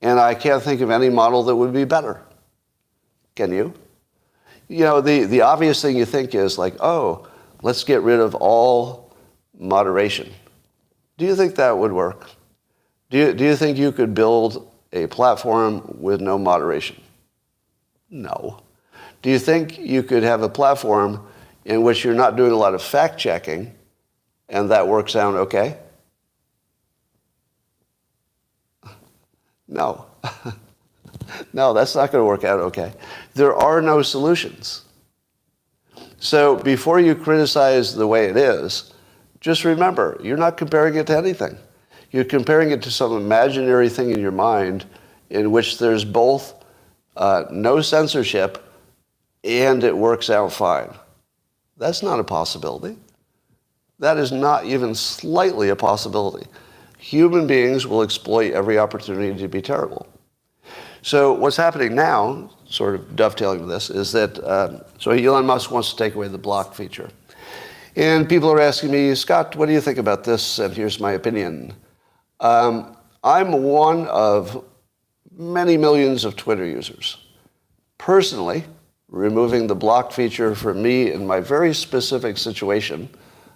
and I can't think of any model that would be better. Can you? The obvious thing you think is like, oh, let's get rid of all moderation. Do you think that would work? Do you think you could build a platform with no moderation? No. Do you think you could have a platform in which you're not doing a lot of fact-checking and that works out okay? No. No, that's not going to work out okay. There are no solutions. So before you criticize the way it is, just remember, you're not comparing it to anything. You're comparing it to some imaginary thing in your mind in which there's both no censorship and it works out fine. That's not a possibility. That is not even slightly a possibility. Human beings will exploit every opportunity to be terrible. So what's happening now, sort of dovetailing with this, is that so Elon Musk wants to take away the block feature. And people are asking me, Scott, what do you think about this? And here's my opinion. I'm one of many millions of Twitter users. Personally, removing the block feature for me in my very specific situation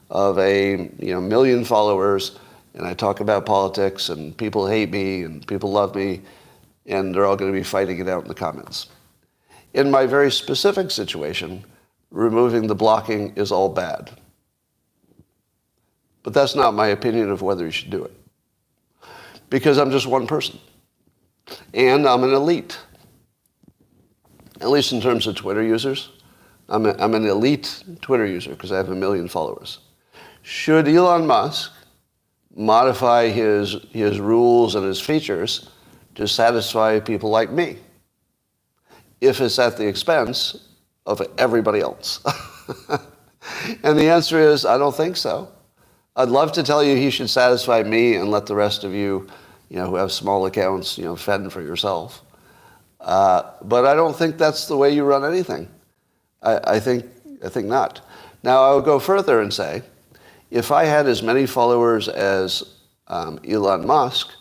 of a million followers, and I talk about politics, and people hate me, and people love me, and they're all going to be fighting it out in the comments. In my very specific situation, removing the blocking is all bad. But that's not my opinion of whether you should do it. Because I'm just one person. And I'm an elite. At least in terms of Twitter users. I'm an elite Twitter user because I have 1 million followers. Should Elon Musk modify his rules and his features to satisfy people like me, if it's at the expense of everybody else? And the answer is, I don't think so. I'd love to tell you he should satisfy me and let the rest of you, who have small accounts, fend for yourself. But I don't think that's the way you run anything. I think not. Now, I would go further and say, if I had as many followers as Elon Musk,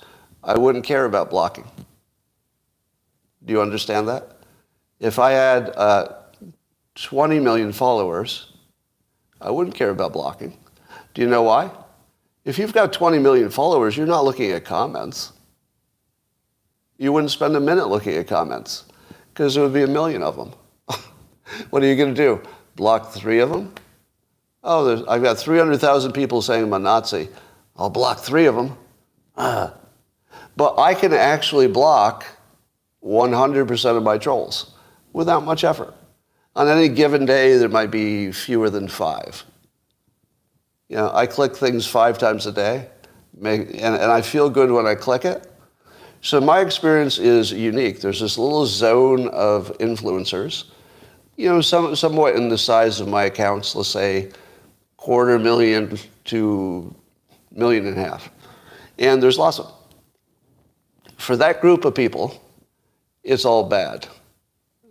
I wouldn't care about blocking. Do you understand that? If I had 20 million followers, I wouldn't care about blocking. Do you know why? If you've got 20 million followers, you're not looking at comments. You wouldn't spend a minute looking at comments because there would be 1 million of them. What are you going to do? Block 3 of them? Oh, I've got 300,000 people saying I'm a Nazi. I'll block 3 of them. But I can actually block 100% of my trolls without much effort. On any given day, there might be fewer than 5. I click things 5 times a day, and I feel good when I click it. So my experience is unique. There's this little zone of influencers, somewhat in the size of my accounts, let's say 250,000 to 1.5 million. And there's lots of them. For that group of people, it's all bad.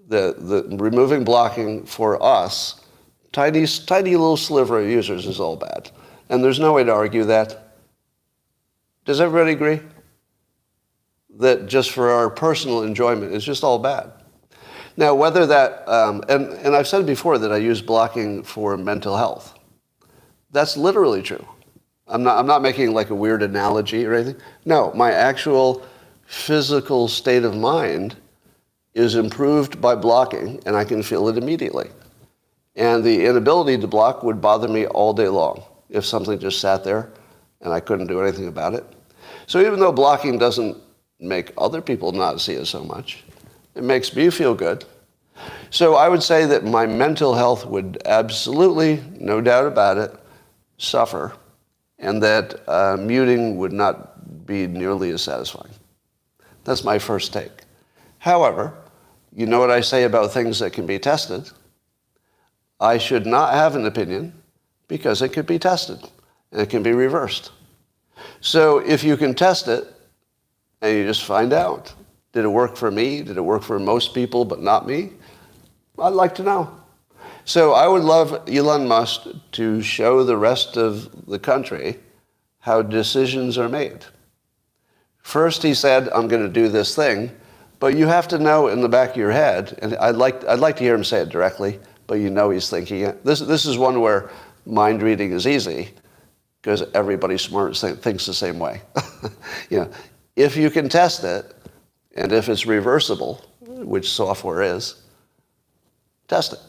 The removing blocking for us, tiny little sliver of users, is all bad. And there's no way to argue that. Does everybody agree? That just for our personal enjoyment, it's just all bad. Now, whether that, and I've said before that I use blocking for mental health. That's literally true. I'm not making like a weird analogy or anything. No, my actual physical state of mind is improved by blocking, and I can feel it immediately. And the inability to block would bother me all day long if something just sat there and I couldn't do anything about it. So even though blocking doesn't make other people not see it so much, it makes me feel good. So I would say that my mental health would absolutely, no doubt about it, suffer, and that muting would not be nearly as satisfying. That's my first take. However, you know what I say about things that can be tested. I should not have an opinion because it could be tested and it can be reversed. So if you can test it and you just find out, did it work for me? Did it work for most people but not me? I'd like to know. So I would love Elon Musk to show the rest of the country how decisions are made. First he said, I'm going to do this thing, but you have to know in the back of your head, and I'd like to hear him say it directly, but he's thinking it. This is one where mind reading is easy because everybody smart thinks the same way. If you can test it, and if it's reversible, which software is, test it.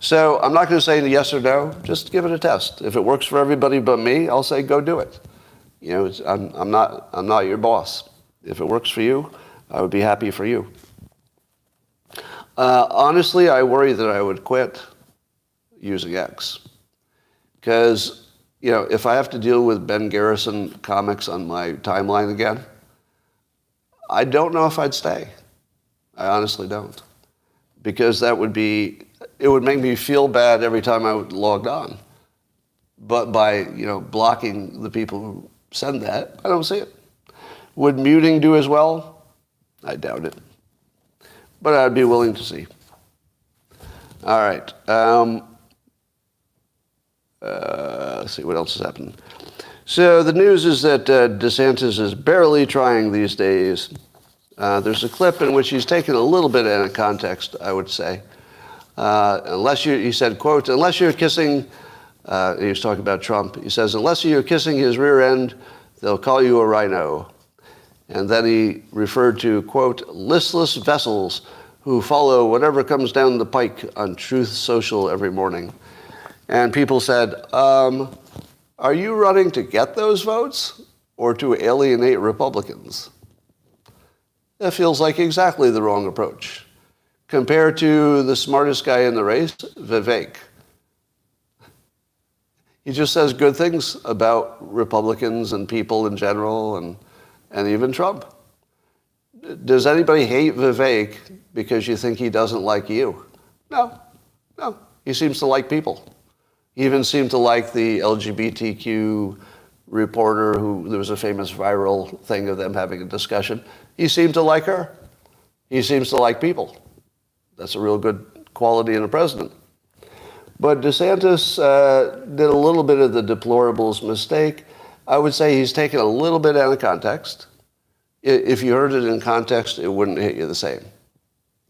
So I'm not going to say yes or no. Just give it a test. If it works for everybody but me, I'll say go do it. I'm not your boss. If it works for you, I would be happy for you. Honestly, I worry that I would quit using X. Because, if I have to deal with Ben Garrison comics on my timeline again, I don't know if I'd stay. I honestly don't. Because it would make me feel bad every time I logged on. But by, blocking the people who send that, I don't see it. Would muting do as well? I doubt it. But I'd be willing to see. All right. Let's see what else has happened. So the news is that DeSantis is barely trying these days There's a clip in which he's taken a little bit out of context, I would say. He said, quote, unless you're kissing, he was talking about Trump, he says, unless you're kissing his rear end, they'll call you a rhino. And then he referred to, quote, listless vessels who follow whatever comes down the pike on Truth Social every morning. And people said, are you running to get those votes or to alienate Republicans? That feels like exactly the wrong approach. Compared to the smartest guy in the race, Vivek. He just says good things about Republicans and people in general and even Trump. Does anybody hate Vivek because you think he doesn't like you? No. He seems to like people. He even seemed to like the LGBTQ reporter who, there was a famous viral thing of them having a discussion. He seemed to like her. He seems to like people. That's a real good quality in a president. But DeSantis did a little bit of the deplorables mistake. I would say he's taken a little bit out of context. If you heard it in context, it wouldn't hit you the same.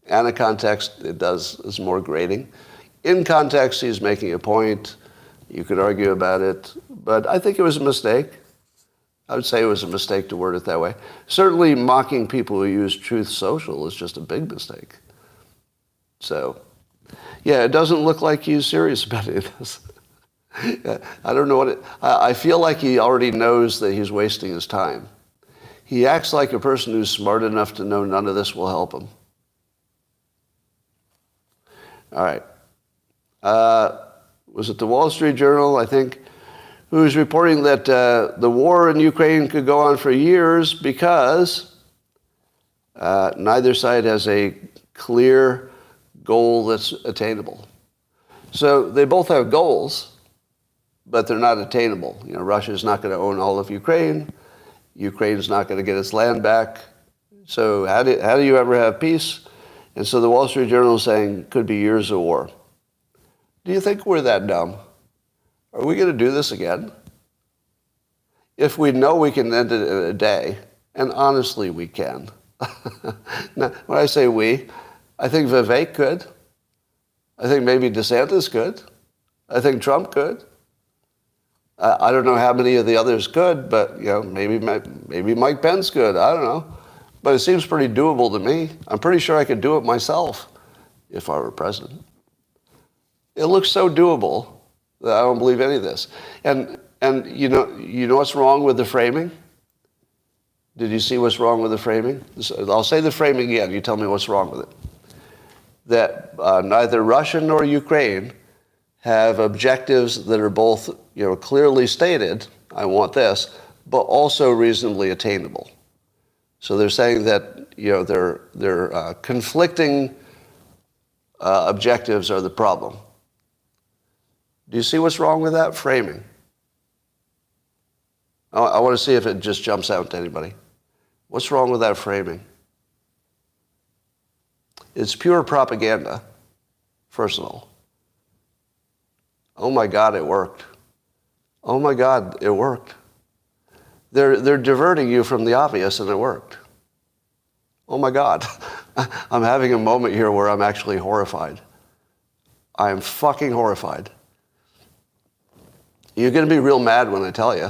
Out of context, it's more grating. In context, he's making a point. You could argue about it, but I think it was a mistake. I would say it was a mistake to word it that way. Certainly mocking people who use Truth Social is just a big mistake. So, yeah, it doesn't look like he's serious about it. I don't know I feel like he already knows that he's wasting his time. He acts like a person who's smart enough to know none of this will help him. All right. Was it the Wall Street Journal, I think, who was reporting that the war in Ukraine could go on for years because neither side has a clear goal that's attainable. So they both have goals, but they're not attainable. You know, Russia's not going to own all of Ukraine. Ukraine's not going to get its land back. So how do you ever have peace? And so the Wall Street Journal is saying could be years of war. Do you think we're that dumb? Are we going to do this again? If we know we can end it in a day, and honestly we can. Now, when I say we, I think Vivek could. I think maybe DeSantis could. I think Trump could. I don't know how many of the others could, but you know, maybe Mike Pence could. I don't know. But it seems pretty doable to me. I'm pretty sure I could do it myself if I were president. It looks so doable that I don't believe any of this. And you know what's wrong with the framing? Did you see what's wrong with the framing? I'll say the framing again. You tell me what's wrong with it. That neither Russia nor Ukraine have objectives that are both, clearly stated, I want this, but also reasonably attainable. So they're saying that, their conflicting objectives are the problem. Do you see what's wrong with that framing? I want to see if it just jumps out to anybody. What's wrong with that framing? It's pure propaganda, first of all. Oh my God, it worked. Oh my God, it worked. They're diverting you from the obvious, and it worked. Oh my God. I'm having a moment here where I'm actually horrified. I am fucking horrified. You're going to be real mad when I tell you.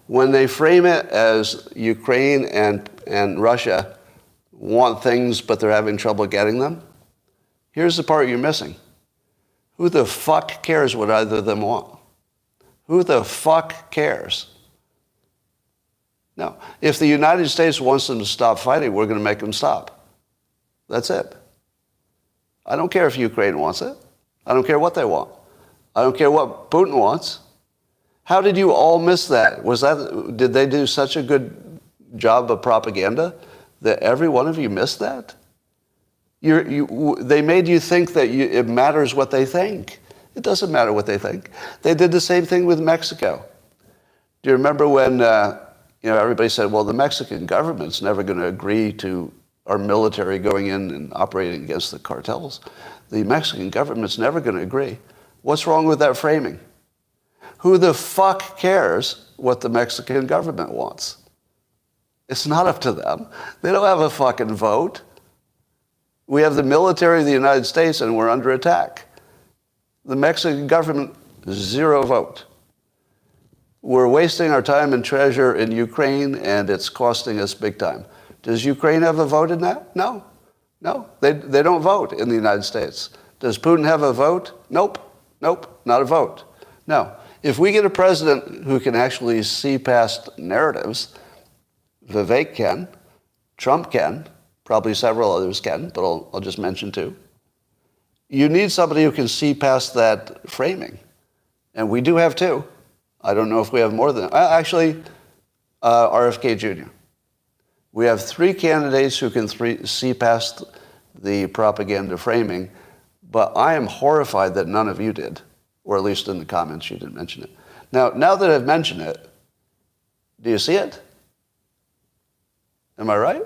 When they frame it as Ukraine and Russia want things, but they're having trouble getting them, here's the part you're missing. Who the fuck cares what either of them want? Who the fuck cares? No. If the United States wants them to stop fighting, we're going to make them stop. That's it. I don't care if Ukraine wants it. I don't care what they want. I don't care what Putin wants. How did you all miss that? Did they do such a good job of propaganda that every one of you missed that? They made you think that it matters what they think. It doesn't matter what they think. They did the same thing with Mexico. Do you remember when everybody said, well, the Mexican government's never going to agree to our military going in and operating against the cartels? The Mexican government's never going to agree. What's wrong with that framing? Who the fuck cares what the Mexican government wants? It's not up to them. They don't have a fucking vote. We have the military of the United States and we're under attack. The Mexican government, 0 vote. We're wasting our time and treasure in Ukraine and it's costing us big time. Does Ukraine have a vote in that? No. No. They don't vote in the United States. Does Putin have a vote? Nope. Nope. Not a vote. No. If we get a president who can actually see past narratives, Vivek can, Trump can, probably several others can, but I'll just mention 2. You need somebody who can see past that framing. And we do have 2. I don't know if we have more than actually, RFK Jr. We have 3 candidates who can see past the propaganda framing, but I am horrified that none of you did, or at least in the comments you didn't mention it. Now that I've mentioned it, do you see it? Am I right?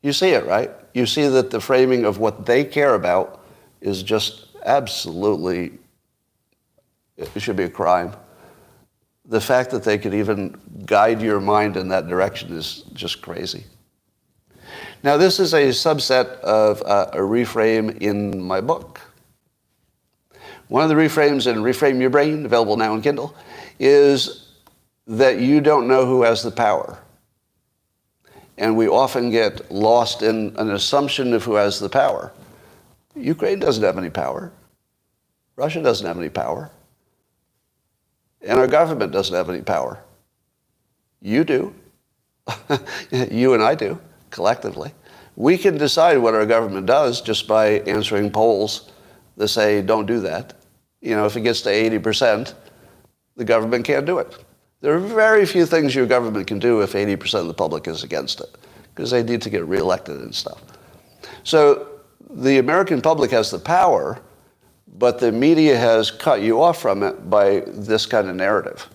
You see it, right? You see that the framing of what they care about is just absolutely, it should be a crime. The fact that they could even guide your mind in that direction is just crazy. Now, this is a subset of a reframe in my book. One of the reframes in Reframe Your Brain, available now in Kindle, is that you don't know who has the power. And we often get lost in an assumption of who has the power. Ukraine doesn't have any power. Russia doesn't have any power. And our government doesn't have any power. You do. You and I do, collectively. We can decide what our government does just by answering polls that say, don't do that. You know, if it gets to 80%, the government can't do it. There are very few things your government can do if 80% of the public is against it, because they need to get reelected and stuff. So the American public has the power, but the media has cut you off from it by this kind of narrative.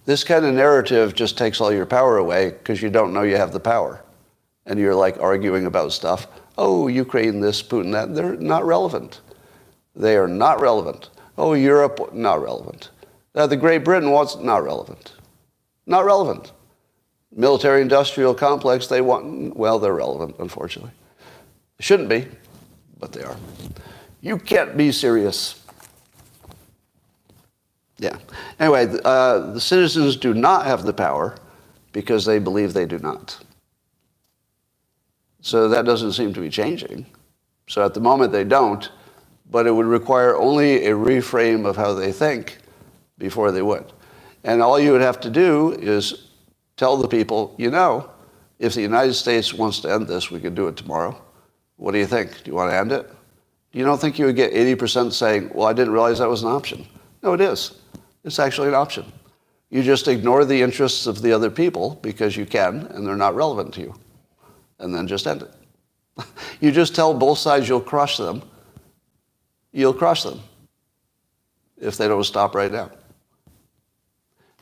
This kind of narrative just takes all your power away because you don't know you have the power. And you're like arguing about stuff. Oh, Ukraine this, Putin that. They're not relevant. They are not relevant. Oh, Europe, not relevant. The Great Britain was not relevant. Not relevant. Military-industrial complex, they want, well, they're relevant, unfortunately. Shouldn't be, but they are. You can't be serious. Yeah. Anyway, the citizens do not have the power because they believe they do not. So that doesn't seem to be changing. So at the moment they don't, but it would require only a reframe of how they think before they would. And all you would have to do is tell the people, you know, if the United States wants to end this, we could do it tomorrow. What do you think? Do you want to end it? You don't think you would get 80% saying, well, I didn't realize that was an option. No, it is. It's actually an option. You just ignore the interests of the other people because you can, and they're not relevant to you. And then just end it. You just tell both sides you'll crush them. You'll crush them if they don't stop right now.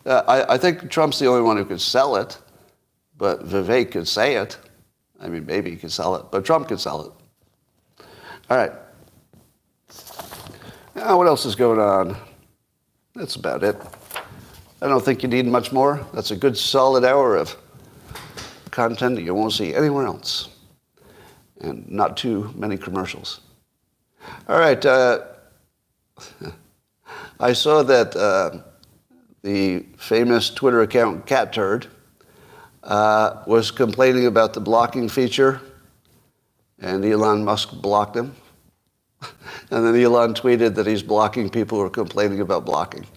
I think Trump's the only one who could sell it, but Vivek could say it. I mean, maybe he could sell it, but Trump could sell it. All right. Now, what else is going on? That's about it. I don't think you need much more. That's a good solid hour of content that you won't see anywhere else. And not too many commercials. All right. I saw that the famous Twitter account Cat Turd was complaining about the blocking feature, and Elon Musk blocked him. And then Elon tweeted that he's blocking people who are complaining about blocking.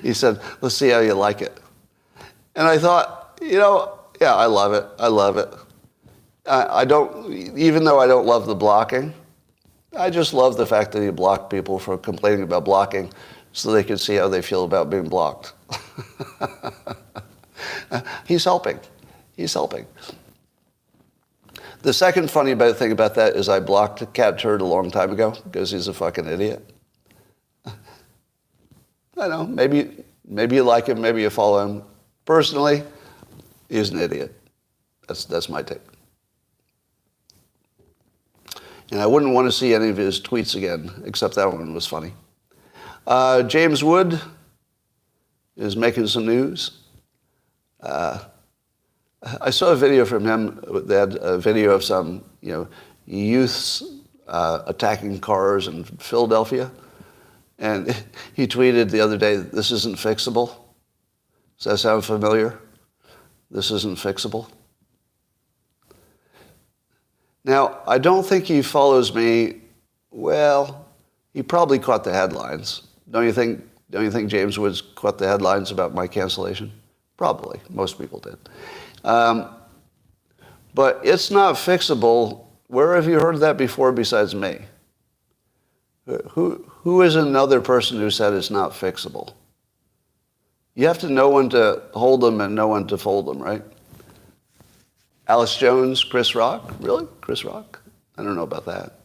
He said, let's see how you like it. And I thought, you know, yeah, I love it. I love it. I don't, even though I don't love the blocking, I just love the fact that he blocked people for complaining about blocking so they could see how they feel about being blocked. He's helping. He's helping. The second funny thing about that is I blocked Cat Turd a long time ago because he's a fucking idiot. I know, maybe you like him, maybe you follow him. Personally, he's an idiot. That's my take. And I wouldn't want to see any of his tweets again, except that one was funny. James Wood is making some news. I saw a video from him. They had a video of some, youths attacking cars in Philadelphia, and he tweeted the other day, "This isn't fixable." Does that sound familiar? This isn't fixable. Now, I don't think he follows me. Well, he probably caught the headlines. Don't you think James Woods caught the headlines about my cancellation? Probably. Most people did. But it's not fixable. Where have you heard that before besides me? Who is another person who said it's not fixable? You have to know when to hold them and know when to fold them, right? Alex Jones, Chris Rock? Really? Chris Rock? I don't know about that.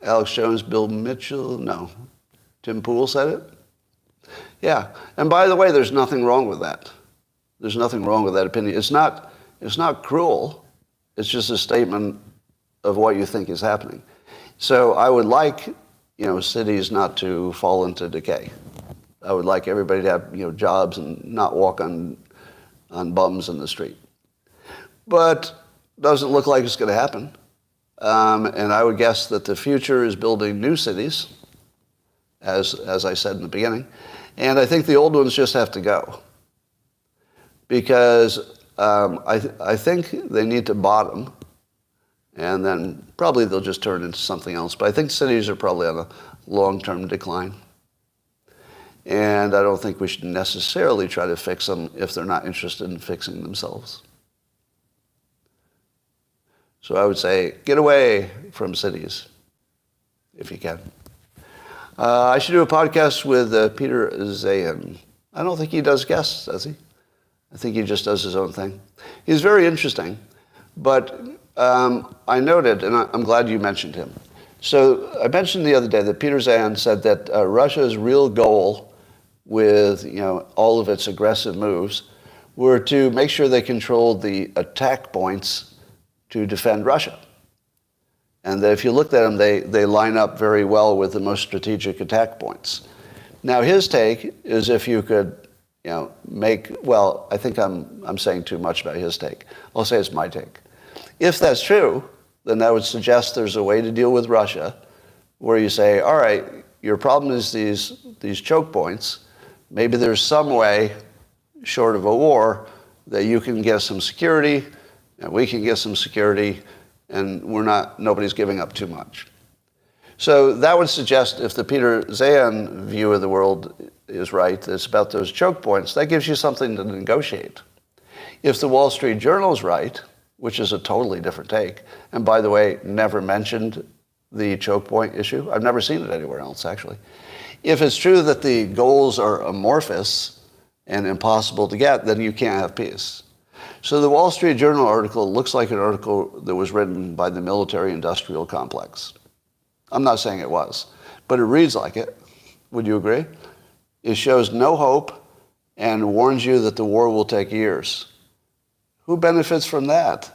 Alex Jones, Bill Mitchell? No. Tim Pool said it? Yeah. And by the way, there's nothing wrong with that. There's nothing wrong with that opinion. It's not cruel. It's just a statement of what you think is happening. So I would like, cities not to fall into decay. I would like everybody to have, jobs and not walk on bums in the street. But doesn't look like it's going to happen. And I would guess that the future is building new cities, as I said in the beginning. And I think the old ones just have to go. Because I think they need to bottom, and then probably they'll just turn into something else. But I think cities are probably on a long-term decline. And I don't think we should necessarily try to fix them if they're not interested in fixing themselves. So I would say, get away from cities, if you can. I should do a podcast with Peter Zahan. I don't think he does guests, does he? I think he just does his own thing. He's very interesting, but I noted, and I'm glad you mentioned him. So I mentioned the other day that Peter Zahan said that Russia's real goal with all of its aggressive moves were to make sure they controlled the attack points to defend Russia. And that if you looked at them, they line up very well with the most strategic attack points. Now his take is if you could I think I'm saying too much about his take. I'll say it's my take. If that's true, then that would suggest there's a way to deal with Russia where you say, all right, your problem is these choke points. Maybe there's some way, short of a war, that you can get some security, and we can get some security, and nobody's giving up too much. So that would suggest if the Peter Zahan view of the world is right, that it's about those choke points, that gives you something to negotiate. If the Wall Street Journal is right, which is a totally different take, and by the way, never mentioned the choke point issue. I've never seen it anywhere else, actually. If it's true that the goals are amorphous and impossible to get, then you can't have peace. So the Wall Street Journal article looks like an article that was written by the military-industrial complex. I'm not saying it was, but it reads like it. Would you agree? It shows no hope and warns you that the war will take years. Who benefits from that?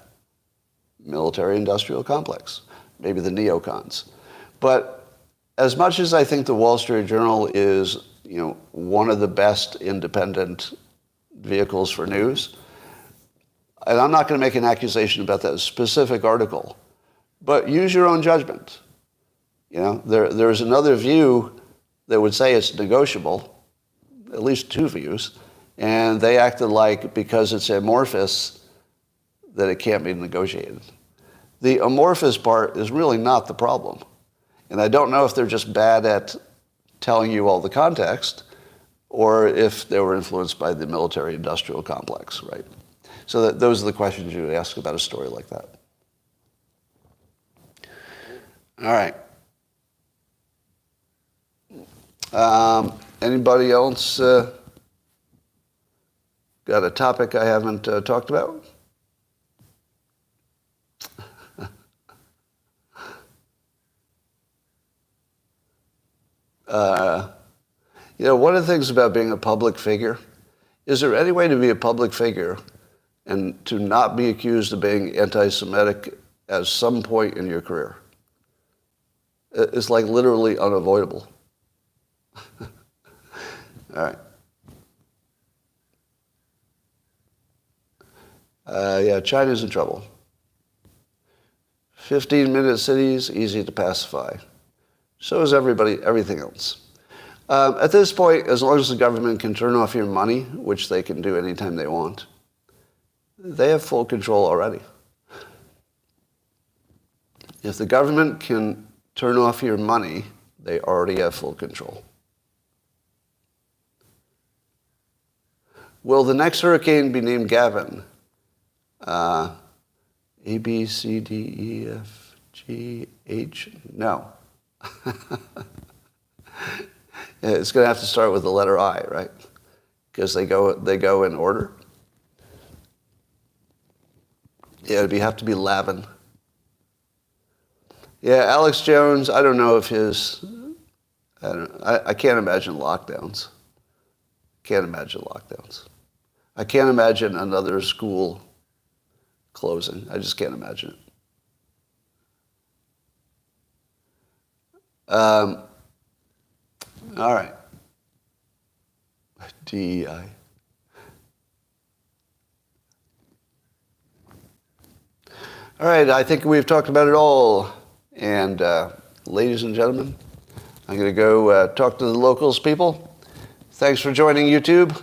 Military-industrial complex, maybe the neocons. But as much as I think the Wall Street Journal is, one of the best independent vehicles for news, and I'm not going to make an accusation about that specific article, but use your own judgment. There's another view that would say it's negotiable, at least two views, and they acted like because it's amorphous that it can't be negotiated. The amorphous part is really not the problem. And I don't know if they're just bad at telling you all the context or if they were influenced by the military-industrial complex, right? So those are the questions you would ask about a story like that. All right. Anybody else got a topic I haven't talked about? One of the things about being a public figure, is there any way to be a public figure and to not be accused of being anti-Semitic at some point in your career? It's like literally unavoidable. All right. Yeah, China's in trouble. 15-minute cities, easy to pacify. So is everything else. At this point, as long as the government can turn off your money, which they can do anytime they want, they have full control already. If the government can turn off your money, they already have full control. Will the next hurricane be named Gavin? A, B, C, D, E, F, G, H? No. It's going to have to start with the letter I, right? Because they go in order. Yeah, it'd have to be Lavin. Yeah, Alex Jones, I don't know if his... I can't imagine lockdowns. Can't imagine lockdowns. I can't imagine another school closing. I just can't imagine it. All right. DEI. All right, I think we've talked about it all. And ladies and gentlemen, I'm going to go talk to the locals people. Thanks for joining YouTube.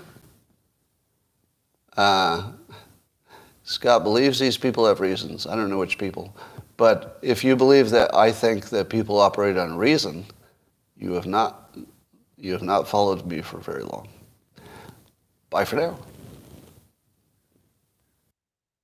Scott believes these people have reasons. I don't know which people. But if you believe that I think that people operate on reason, you have not followed me for very long. Bye for now.